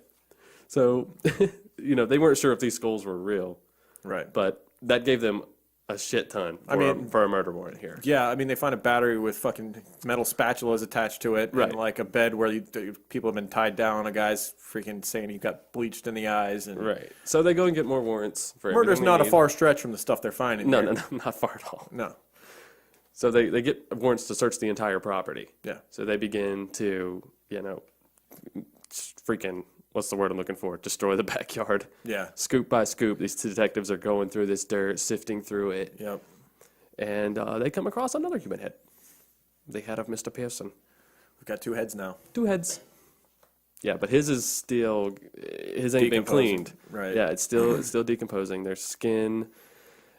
So, they weren't sure if these skulls were real, Right. but that gave them a shit ton for a murder warrant here. Yeah, I mean, they find a battery with fucking metal spatulas attached to it, Right. and like a bed where people have been tied down. A guy's freaking saying he got bleached in the eyes, and Right. So they go and get more warrants for murder's everything not they a need. far stretch from the stuff they're finding. No, here. no, not far at all. No. So they get warrants to search the entire property. Yeah. So they begin to freaking, what's the word I'm looking for? Destroy the backyard. Yeah. Scoop by scoop, these detectives are going through this dirt, sifting through it. Yep. And they come across another human head. The head of Mr. Pearson. We've got 2 heads now. 2 heads. Yeah, but his is still, his ain't been Decomposing. cleaned. Right. Yeah, it's still decomposing. There's skin,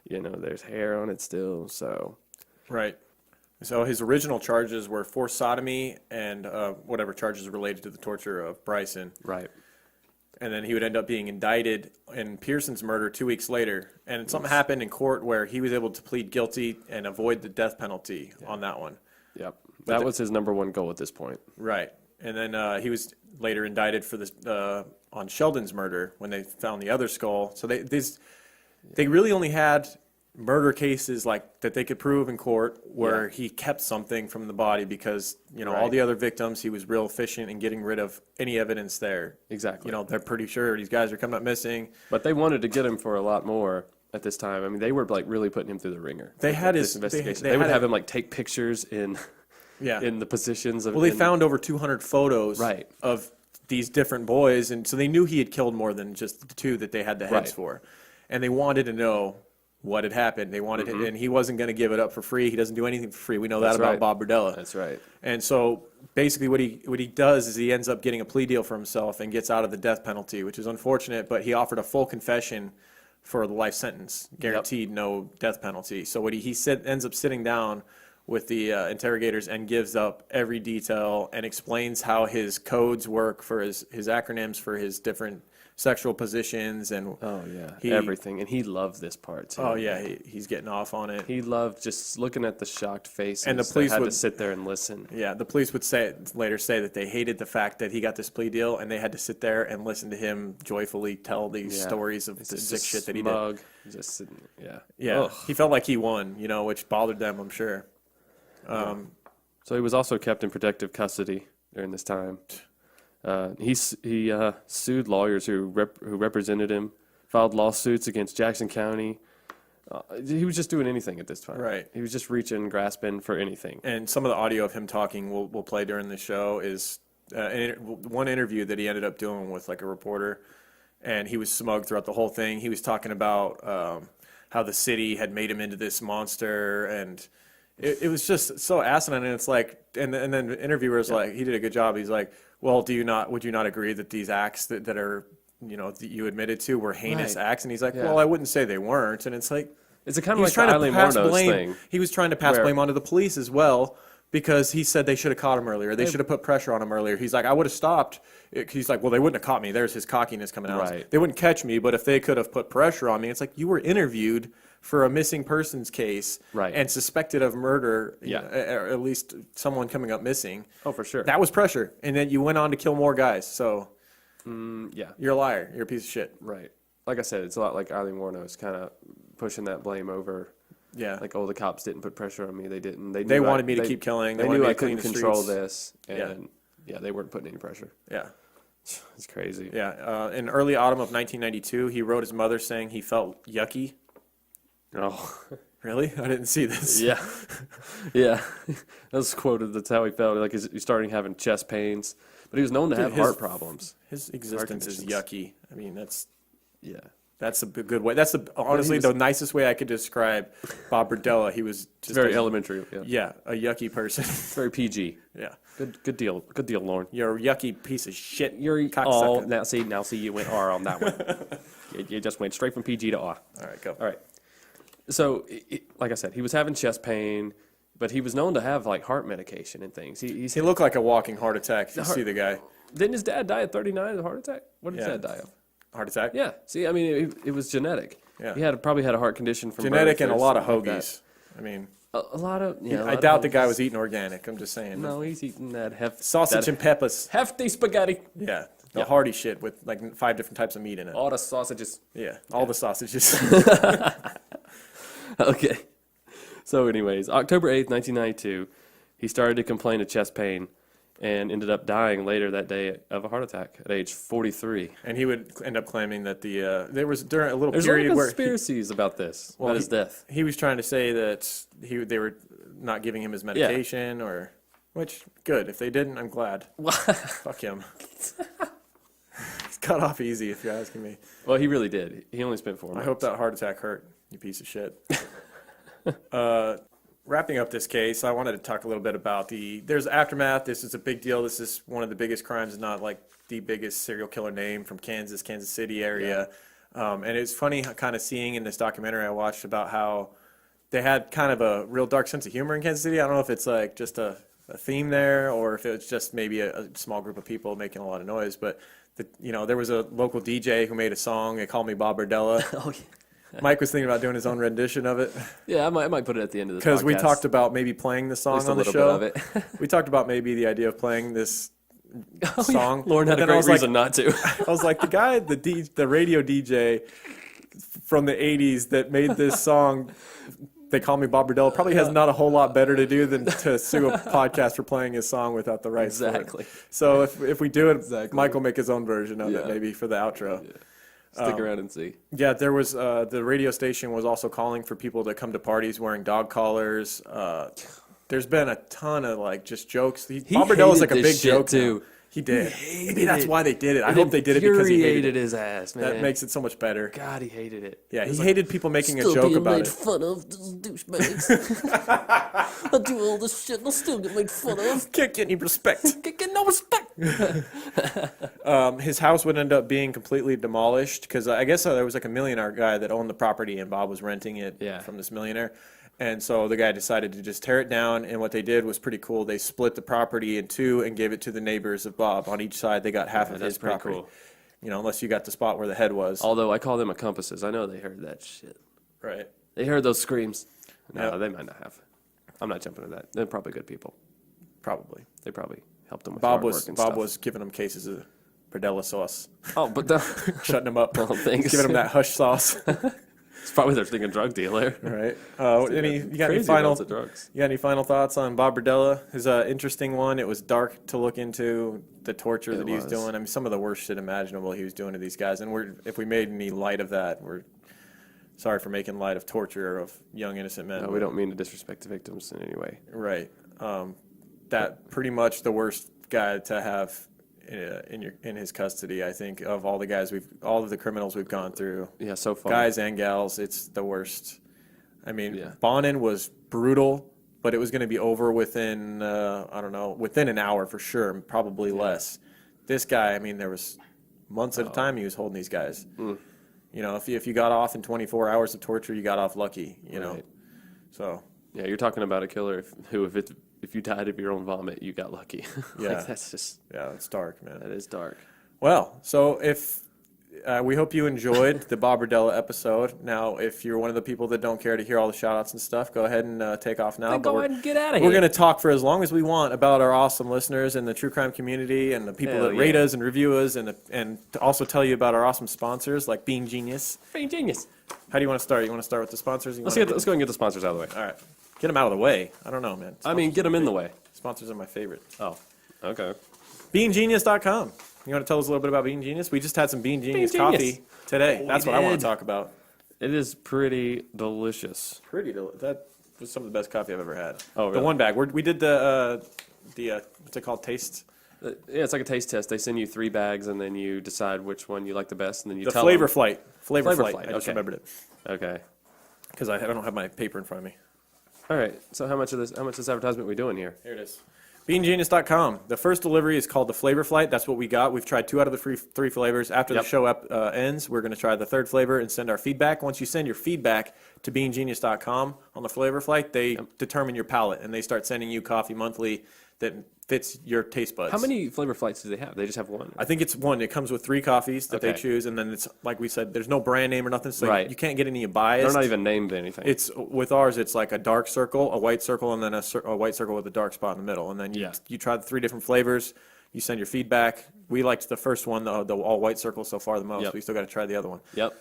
there's hair on it still, so. Right. So his original charges were forced sodomy and whatever charges related to the torture of Bryson. Right. And then he would end up being indicted in Pearson's murder 2 weeks later. And something happened in court where he was able to plead guilty and avoid the death penalty on that one. Yep. That was his number 1 goal at this point. Right. And then he was later indicted for this on Sheldon's murder when they found the other skull. So they really only had murder cases like that they could prove in court where he kept something from the body because all the other victims he was real efficient in getting rid of any evidence there. Exactly. They're pretty sure these guys are coming up missing. But they wanted to get him for a lot more at this time. I mean, they were like really putting him through the ringer. They had this his investigation. They They would had have him like take pictures in the positions of. Well, they found over 200 photos of these different boys, and so they knew he had killed more than just the 2 that they had the heads for, and they wanted to know what had happened. They wanted it, and he wasn't going to give it up for free. He doesn't do anything for free. We know that about Bob Berdella. That's right. And so basically what he does is he ends up getting a plea deal for himself and gets out of the death penalty, which is unfortunate, but he offered a full confession for the life sentence, guaranteed no death penalty. So what he ends up sitting down with the interrogators and gives up every detail and explains how his codes work for his acronyms for his different sexual positions and everything. And he loved this part too. Oh yeah, he's getting off on it. He loved just looking at the shocked faces. And the police had would to sit there and listen. Yeah, the police would later say that they hated the fact that he got this plea deal and they had to sit there and listen to him joyfully tell these stories of the sick shit that he did. Just sitting, Yeah, Ugh. he felt like he won, which bothered them, I'm sure. So he was also kept in protective custody during this time. He sued lawyers who represented him, filed lawsuits against Jackson County. He was just doing anything at this time. Right. He was just reaching, grasping for anything. And some of the audio of him talking we'll play during the show is one interview that he ended up doing with like a reporter, and he was smug throughout the whole thing. He was talking about how the city had made him into this monster, and it was just so asinine. And it's like, and then the interviewer was like, he did a good job. He's like, well, would you not agree that these acts that are, that you admitted to were heinous acts? And he's like, well, I wouldn't say they weren't. And it's like, it's a kind of like the Eileen Wuornos thing. He was trying to pass blame onto the police as well, because he said they should have caught him earlier. They should have put pressure on him earlier. He's like, I would have stopped. He's like, well, they wouldn't have caught me. There's his cockiness coming out. Right. They wouldn't catch me, but if they could have put pressure on me, it's like, you were interviewed for a missing persons case and suspected of murder, or at least someone coming up missing. Oh, for sure. That was pressure. And then you went on to kill more guys. So yeah, you're a liar. You're a piece of shit. Right. Like I said, it's a lot like Eileen Wuornos, kind of pushing that blame over. Yeah. Like, oh, the cops didn't put pressure on me. They didn't. They wanted me to keep killing. They knew I couldn't control this. And they weren't putting any pressure. Yeah. It's crazy. Yeah. In early autumn of 1992, he wrote his mother saying he felt yucky. Oh. Really? I didn't see this. Yeah. Yeah. That was quoted. That's how he felt. Like he's starting having chest pains. But he was known to have heart problems. His existence is yucky. I mean, that's a good way. That's honestly the nicest way I could describe Bob Berdella. He was just very elementary. Yeah, a yucky person. Very PG. Yeah. Good deal, Lorne. You're a yucky piece of shit. You're cocksucker. Now see, you went R on that one. you just went straight from PG to R. All right, go. All right. So, like I said, he was having chest pain, but he was known to have like heart medication and things. He looked like a walking heart attack. If you see the guy. Didn't his dad die at 39 of a heart attack? What did his dad die of? Heart attack? Yeah. See, I mean, it was genetic. Yeah. He probably had a heart condition from genetic birth and a lot of something hoagies. Like I mean, a lot of. Yeah, I doubt the guy was eating organic. I'm just saying. No, he's eating that sausage and peppers. Hefty spaghetti. Yeah. The hearty shit with like 5 different types of meat in it. All the sausages. Yeah, all the sausages. Okay. So anyways, October 8th, 1992, he started to complain of chest pain and ended up dying later that day of a heart attack at age 43. And he would end up claiming that there was during a little There's period where conspiracies about this, about his death. He was trying to say that they were not giving him his medication or Which, good. If they didn't, I'm glad. Fuck him. He's cut off easy, if you're asking me. Well, he really did. He only spent 4 months. I hope that heart attack hurt, you piece of shit. Wrapping up this case, I wanted to talk a little bit about there's aftermath. This is a big deal. This is one of the biggest crimes, not like the biggest serial killer name from Kansas City area. And it's funny kind of seeing in this documentary I watched about how they had kind of a real dark sense of humor in Kansas City. I don't know if it's like just a theme there or if it's just maybe a small group of people making a lot of noise. But, there was a local DJ who made a song. They called me Bob Berdella. Oh, yeah. Mike was thinking about doing his own rendition of it. Yeah, I might put it at the end of the podcast. Because we talked about maybe playing the song on the show. Bit of it. We talked about maybe the idea of playing this song. Yeah. Lorne had a great reason not to. I was like, the guy, the radio DJ from the 80s that made this song, They Call Me Bob Berdella, probably has not a whole lot better to do than to sue a podcast for playing his song without the rights. Exactly. So if we do it, Mike will make his own version of it maybe for the outro. Yeah. Stick around and see. Yeah, there was the radio station was also calling for people to come to parties wearing dog collars. There's been a ton of like just jokes. Bob Berdella's like a big joke too. He did. Maybe that's why they did it. I hope they did it because he hated his ass, man. That makes it so much better. God, he hated it. Yeah, he hated people making a joke about it. Still being made fun of, those douchebags. I do all this shit and I'll still get made fun of. Can't get any respect. Can't get no respect. His house would end up being completely demolished because I guess there was like a millionaire guy that owned the property and Bob was renting it from this millionaire. And so the guy decided to just tear it down, and what they did was pretty cool. They split the property in two and gave it to the neighbors of Bob. On each side, they got half of his property. Cool. Unless you got the spot where the head was. Although I call them accomplices. I know they heard that shit. Right. They heard those screams. No, they might not have. I'm not jumping to that. They're probably good people. Probably. They probably helped them with Bob hard was work and Bob stuff. was giving them cases of Berdella sauce. Oh, but shutting them up. Oh, thanks. Giving them that hush sauce. It's probably their thinking drug dealer. Right. You got any final thoughts on Bob Berdella? His interesting one. It was dark to look into the torture that he was doing. I mean, some of the worst shit imaginable he was doing to these guys. And if we made any light of that, we're sorry for making light of torture of young innocent men. No, we don't mean to disrespect the victims in any way. Right. That pretty much the worst guy to have in his custody, I think, of all the guys all of the criminals we've gone through. Yeah, so far. Guys and gals, it's the worst. I mean, Bonin was brutal, but it was going to be over within, within an hour for sure, probably less. This guy, I mean, there was months at a time he was holding these guys. If you got off in 24 hours of torture, you got off lucky, know. So. Yeah, you're talking about a killer who, if you died of your own vomit, you got lucky. Yeah, that's just... Yeah, it's dark, man. That is dark. Well, so if... we hope you enjoyed the Bob Berdella episode. Now, if you're one of the people that don't care to hear all the shout-outs and stuff, go ahead and take off now. Then go ahead and get out of here. We're going to talk for as long as we want about our awesome listeners and the true crime community and the people that rate us and review us and to also tell you about our awesome sponsors like Being Genius. Being Genius. How do you want to start? You want to start with the sponsors? Let's go ahead and get the sponsors out of the way. All right. Get them out of the way. I don't know, man. Get them in the way. Sponsors are my favorite. Oh, okay. BeingGenius.com. You want to tell us a little bit about Being Genius? We just had some Being Genius coffee today. That's what I want to talk about. It is pretty delicious. That was some of the best coffee I've ever had. Oh, really? The one bag. We did the what's it called? Taste? Yeah, it's like a taste test. They send you 3 bags, and then you decide which one you like the best, and then you The tell Flavor them. Flight. Flavor Flight. I just Okay. remembered it. Okay. Because I don't have my paper in front of me. All right. So how much this advertisement are we doing here? Here it is. BeingGenius.com. The first delivery is called the Flavor Flight. That's what we got. We've tried 2 out of the 3 flavors. After the show ends, we're going to try the 3rd flavor and send our feedback. Once you send your feedback to BeingGenius.com on the Flavor Flight, they determine your palate, and they start sending you coffee monthly that fits your taste buds. How many flavor flights do they have? They just have one. I think it's one. It comes with 3 coffees that they choose, and then it's like we said, there's no brand name or nothing, so you can't get any biased. They're not even named anything. It's with ours. It's like a dark circle, a white circle, and then a white circle with a dark spot in the middle. And then you try the 3 different flavors. You send your feedback. We liked the first one, the all white circle so far the most. Yep. We still got to try the other one. Yep.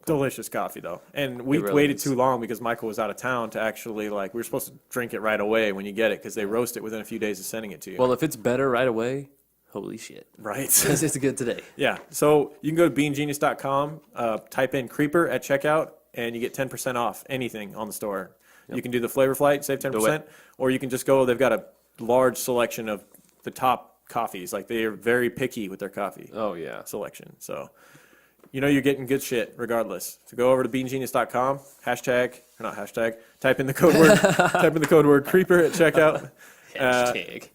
Delicious coffee though, and we really waited is. too long because Michael was out of town to actually we were supposed to drink it right away when you get it because they roast it within a few days of sending it to you. Well, if it's better right away, holy shit. Right. It's good today. Yeah. So you can go to BeingGenius.com, type in Creeper at checkout, and you get 10% off anything on the store. You can do the Flavor Flight, save 10%, or you can just go. They've got a large selection of the top coffees. Like they are very picky with their coffee. Oh yeah. Selection. So you're getting good shit regardless. So go over to beangenius.com, type in the code word creeper at checkout.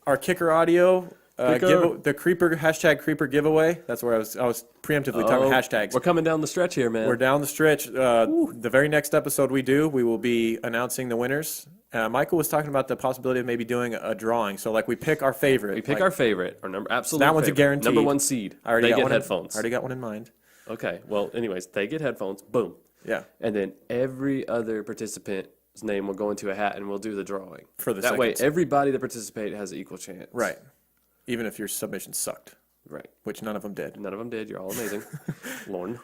Our kicker audio, the creeper #creeper giveaway. That's where I was preemptively talking hashtags. We're coming down the stretch here, man. We're down the stretch. The very next episode we will be announcing the winners. Michael was talking about the possibility of maybe doing a drawing. So like we pick our favorite. We pick our favorite, our number absolute. That one's favorite. a guarantee. Number 1 seed. They get headphones. I already got one in mind. Okay. Well, anyways, they get headphones. Boom. Yeah. And then every other participant's name will go into a hat, and we'll do the drawing. For the that way, second. everybody that participated has an equal chance. Right. Even if your submission sucked. Right. Which none of them did. None of them did. You're all amazing. LORNE.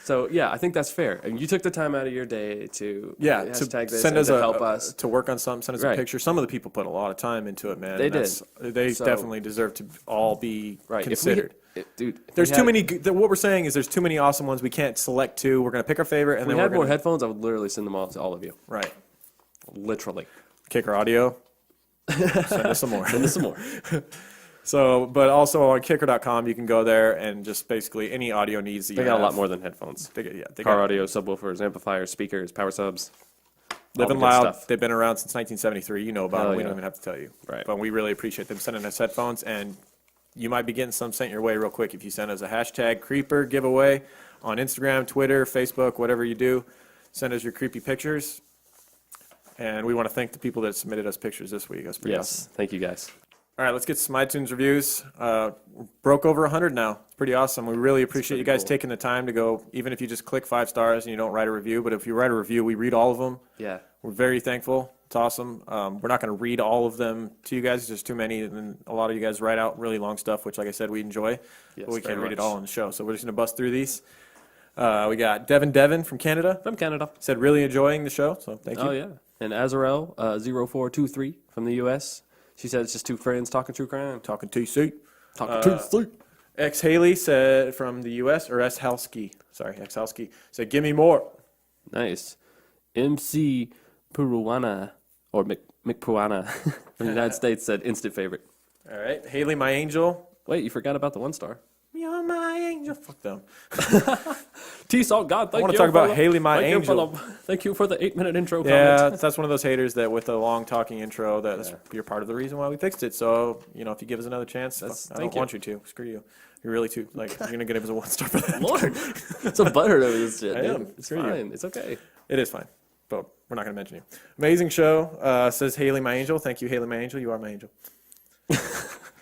So, yeah, I think that's fair. And you took the time out of your day to hashtag this send us to help us. To work on something, send us a picture. Some of the people put a lot of time into it, man. They did. They definitely deserve to all be considered. Dude, there's too many. What we're saying is there's too many awesome ones. We can't select two. We're going to pick our favorite. And if then we had more headphones, I would literally send them all to all of you. Right. Literally. Kicker audio. Send us some more. Send us some more. So, but also on kicker.com, you can go there and just basically any audio needs that you have. They got a lot more than headphones. They car audio, subwoofers, amplifiers, speakers, power subs. Living Loud, stuff. They've been around since 1973. You know about them. We don't even have to tell you. Right. But we really appreciate them sending us headphones, and you might be getting some sent your way real quick if you send us a #creeper giveaway on Instagram, Twitter, Facebook, whatever you do. Send us your creepy pictures. And we want to thank the people that submitted us pictures this week. That's pretty awesome. Thank you guys. All right, let's get some iTunes reviews. Broke over 100 now. It's pretty awesome. We really appreciate you guys taking the time to go, even if you just click 5 stars and you don't write a review. But if you write a review, we read all of them. Yeah. We're very thankful. It's awesome. We're not going to read all of them to you guys. There's too many. And a lot of you guys write out really long stuff, which, like I said, we enjoy. Yes, but we can't read it all on the show. So we're just going to bust through these. We got Devin from Canada. From Canada. Said really enjoying the show, so thank you. Oh, yeah. And Azarel 0423 from the U.S. She said it's just two friends talking true crime. Talking TC. Talking TC. X Haley said from the U.S. or X Halsky said, "Give me more." Nice. MC Puruana or McPuana from the United States said instant favorite. All right, Haley, my angel. Wait, you forgot about the 1-star. You're my angel. Fuck them. T-Salt God, thank you. I want to talk about Haley, my angel. Thank you for the 8-minute intro Yeah, comment. that's one of those haters that with a long talking intro, you're part of the reason why we fixed it. So, if you give us another chance, I don't want you to. Screw you. You're really too, you're going to give us a 1-star for that. Lord, so butthurt over this shit, I dude. am. It's fine. It's okay. It is fine, but we're not going to mention you. Amazing show, says Haley, my angel. Thank you, Haley, my angel. You are my angel.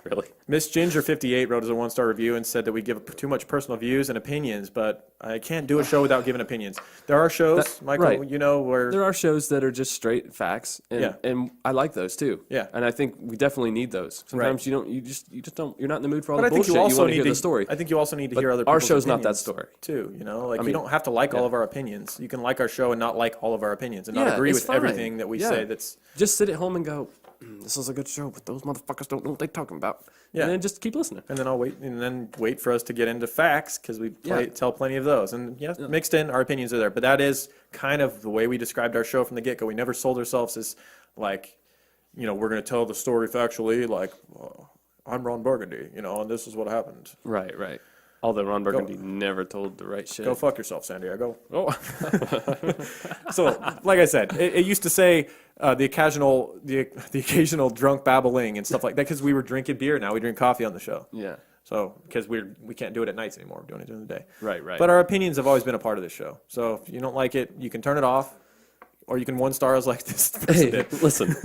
Really? Miss Ginger58 wrote us a 1-star review and said that we give too much personal views and opinions, but I can't do a show without giving opinions. There are shows, Michael, right. Where there are shows that are just straight facts, and I like those too. Yeah, and I think we definitely need those. Sometimes you're not in the mood for all the I think bullshit. you also want to need hear the story. I think you also need to hear other. Our people's show's not that opinions story too. You don't have to like all of our opinions. You can like our show and not like all of our opinions and not Yeah, agree it's with fine. everything that we say. That's just sit at home and go, this is a good show, but those motherfuckers don't know what they're talking about. Yeah. And then just keep listening. And then I'll wait for us to get into facts because we tell plenty of those. And mixed in, our opinions are there. But that is kind of the way we described our show from the get-go. We never sold ourselves as like, we're going to tell the story factually, like, I'm Ron Burgundy, and this is what happened. Right. Although Ron Burgundy never told the right shit. Go fuck yourself, San Diego. Oh. So, like I said, it used to say the occasional drunk babbling and stuff like that because we were drinking beer. Now we drink coffee on the show. Yeah. So, because we can't do it at nights anymore. We're doing it during the day. Right. But our opinions have always been a part of this show. So, if you don't like it, you can turn it off. Or you can 1-star us like this person did. Listen,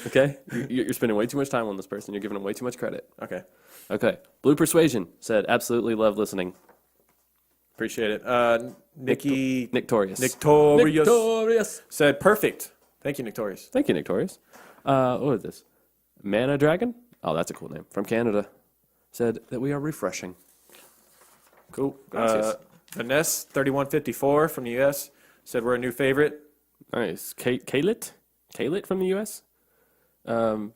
okay? You're spending way too much time on this person. You're giving them way too much credit. Okay. Blue Persuasion said, absolutely love listening. Appreciate it. Nikki... Nictorious said, perfect. Thank you, Nictorious. Thank you, Nictorious. What is this? Mana Dragon? Oh, that's a cool name. From Canada. Said that we are refreshing. Cool. Gracias. Vanessa, 3154 from the U.S., said we're a new favorite. Nice. Kaylit from the U.S.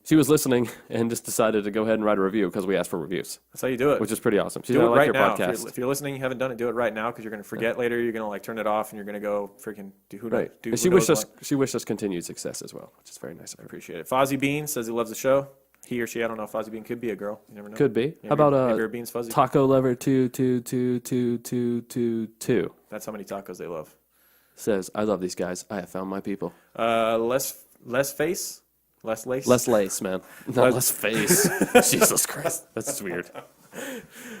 She was listening and just decided to go ahead and write a review because we asked for reviews, That's how you do it. which is pretty awesome. She's do it like right your now. podcast. If you're listening, you haven't done it, do it right now because you're going to forget later. You're going to like turn it off and you're going to go freaking do who Right. do And who knows what. she wished us continued success as well, which is very nice of her. Appreciate it. Fozzie Bean says he loves the show. He or she, I don't know. Fozzie Bean could be a girl. You never know. Could be. Maybe, How about maybe her bean's fuzzy. Taco Lover 2222222 That's how many tacos they love. says, I love these guys. I have found my people. Less face, less lace. Less lace, man. Not less face. Jesus Christ. That's weird.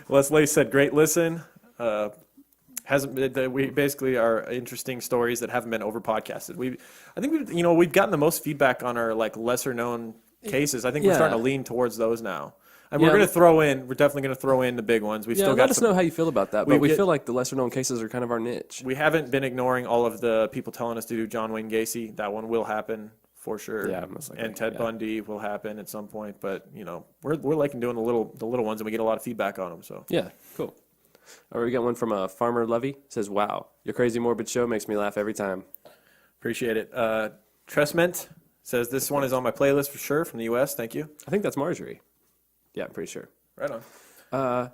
Les Lace said, "Great listen. We basically are interesting stories that haven't been over podcasted. We've gotten the most feedback on our like lesser known cases. I think we're starting to lean towards those now. And we're definitely going to throw in the big ones. We've still got let us know how you feel about that. But we feel like the lesser known cases are kind of our niche. We haven't been ignoring all of the people telling us to do John Wayne Gacy. That one will happen for sure. Yeah, most likely. And Ted Bundy will happen at some point. But we're liking doing the little ones, and we get a lot of feedback on them. So Yeah, cool. All right, we got one from Farmer Levy. Says, wow, your crazy morbid show makes me laugh every time. appreciate it. Tressment says this one is on my playlist for sure from the U.S. Thank you. I think that's Marjorie. Yeah, I'm pretty sure. Right on.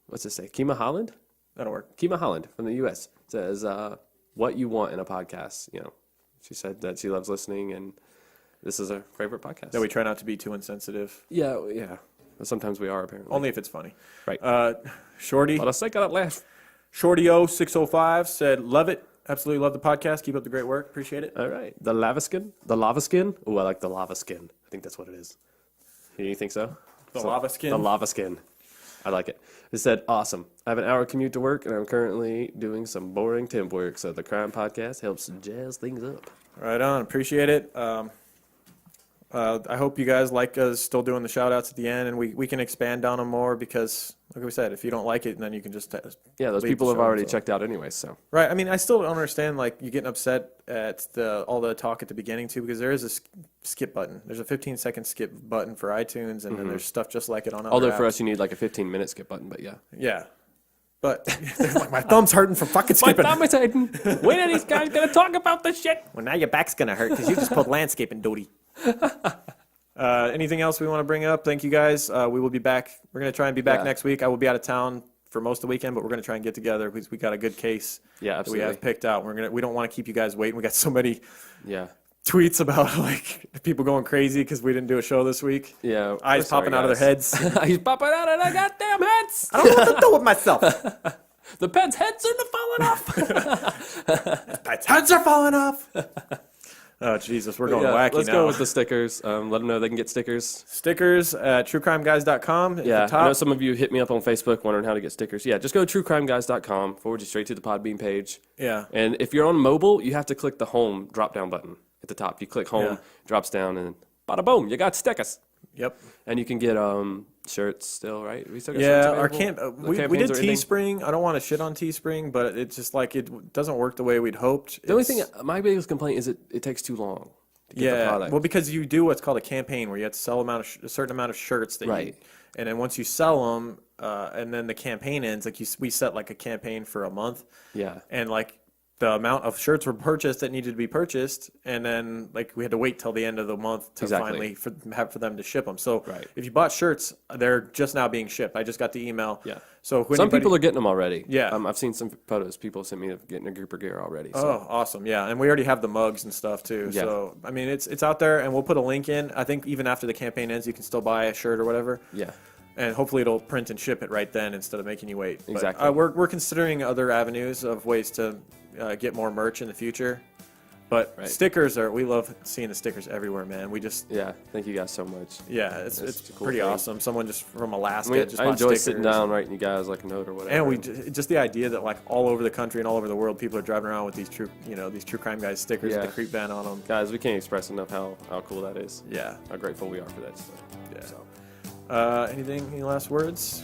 What's it say? Kima Holland? That'll work. Kima Holland from the U.S. says, what you want in a podcast. She said that she loves listening, and this is her favorite podcast. That we try not to be too insensitive. Yeah. Sometimes we are, apparently. Only if it's funny. Right. Shorty. Let us take that laugh. Shorty0605 said, love it. Absolutely love the podcast. Keep up the great work. Appreciate it. All right. The lava skin? Oh, I like the lava skin. I think that's what it is. You think so? The lava skin? The lava skin. I like it. It said, awesome. I have an hour commute to work, and I'm currently doing some boring temp work, so the crime podcast helps jazz things up. Right on. Appreciate it. I hope you guys like us still doing the shout outs at the end, and we can expand on them more because, like we said, if you don't like it, then you can just Those leave people the have show, already so. checked out anyway, so. Right. I mean, I still don't understand like you getting upset at all the talk at the beginning too, because there is a skip button. There's a 15-second skip button for iTunes, and then there's stuff just like it on other Although apps. for us, you need like a 15-minute skip button, but yeah. Yeah. But like, my thumb's hurting from fucking skipping. My thumb is hiding. When are these guys going to talk about this shit? Well, now your back's gonna hurt because you just pulled landscaping duty. Anything else we want to bring up? Thank you guys. We will be back. We're gonna try and be back next week. I will be out of town for most of the weekend, but we're gonna try and get together because we got a good case. Yeah, that absolutely. we have picked out. We don't want to keep you guys waiting. We got so many Yeah. tweets about like people going crazy because we didn't do a show this week. Yeah. Eyes we're sorry, popping out of their heads. He's popping out of their goddamn heads. I don't know what to do with myself. The pet's heads are falling off. Pets' heads are falling off. Oh Jesus, we're going wacky let's now. go with the stickers. Let them know they can get stickers. Stickers at truecrimeguys.com. Yeah, At the top. I know some of you hit me up on Facebook wondering how to get stickers. Yeah, just go to truecrimeguys.com, forward you straight to the Podbean page. Yeah. And if you're on mobile, you have to click the home drop-down button at the top. You click home, Yeah. drops down, and bada boom, you got stickers. Yep. And you can get shirts still, right? We still got Yeah, shirts our available? The we campaigns did are ending? Teespring. I don't want to shit on Teespring, but it's just like it doesn't work the way we'd hoped. The only thing, my biggest complaint is it takes too long to get the product. well, because you do what's called a campaign where you have to sell a certain amount of shirts that Right. and then once you sell them, and then the campaign ends, like we set like a campaign for a month, Yeah. and like the amount of shirts were purchased that needed to be purchased, and then like we had to wait till the end of the month to Exactly. finally for them to ship them. So Right. if you bought shirts, they're just now being shipped. I just got the email. Yeah. So if Some people are getting them already. Yeah. I've seen some photos people sent me of getting a group of gear already. So. Oh, awesome. Yeah. And we already have the mugs and stuff too. Yeah. So, I mean, it's out there, and we'll put a link in. I think even after the campaign ends, you can still buy a shirt or whatever. Yeah. And hopefully it'll print and ship it right then instead of making you wait. But, Exactly. we're considering other avenues of ways to get more merch in the future. But Right. stickers we love seeing the stickers everywhere, man. We just, Yeah. Thank you guys so much. it's a cool pretty thing. awesome. Someone just from Alaska just I bought enjoy stickers. sitting down, writing you guys like a note or whatever. And just the idea that like all over the country and all over the world, people are driving around with these true crime guys stickers with Yeah. the creep band on them. Guys, we can't express enough how cool that is. Yeah. How grateful we are for that stuff. Yeah. So. Any last words?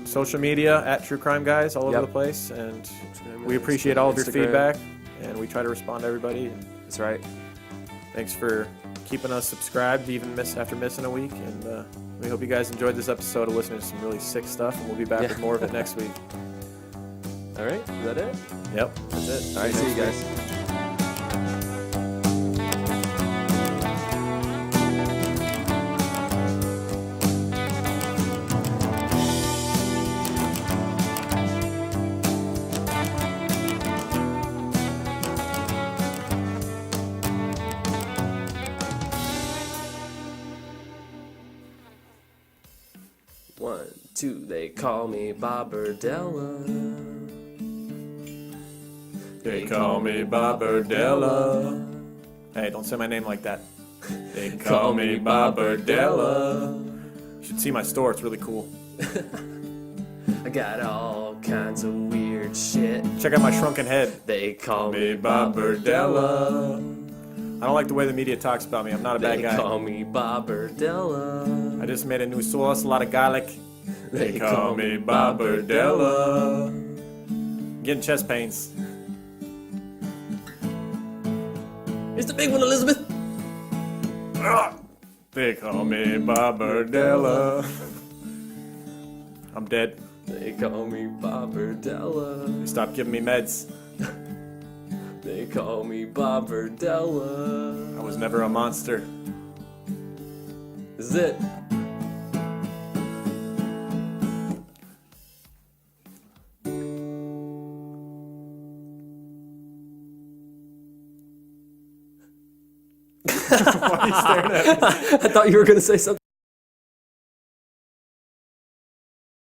Social media at True Crime Guys all over Yep. the place, and we appreciate all of your Instagram. feedback, and we try to respond to everybody. That's right. Thanks for keeping us subscribed, even after missing a week, and we hope you guys enjoyed this episode of listening to some really sick stuff, and we'll be back with more of it next week. All right. Is that it? Yep, that's it. All right. See you guys. 2. They call me Berdella. They call me Berdella. Hey, don't say my name like that. They call me Berdella. You should see my store. It's really cool. I got all kinds of weird shit. Check out my shrunken head. They call me Berdella. I don't like the way the media talks about me. I'm not a bad They guy. call me Berdella. I just made a new sauce, a lot of garlic. They call me Berdella. Getting chest pains. It's the big one, Elizabeth. They call me Berdella. I'm dead. They call me Berdella. Stop giving me meds. They call me Berdella. I was never a monster. This is it. Why are you staring at me? I thought you were going to say something.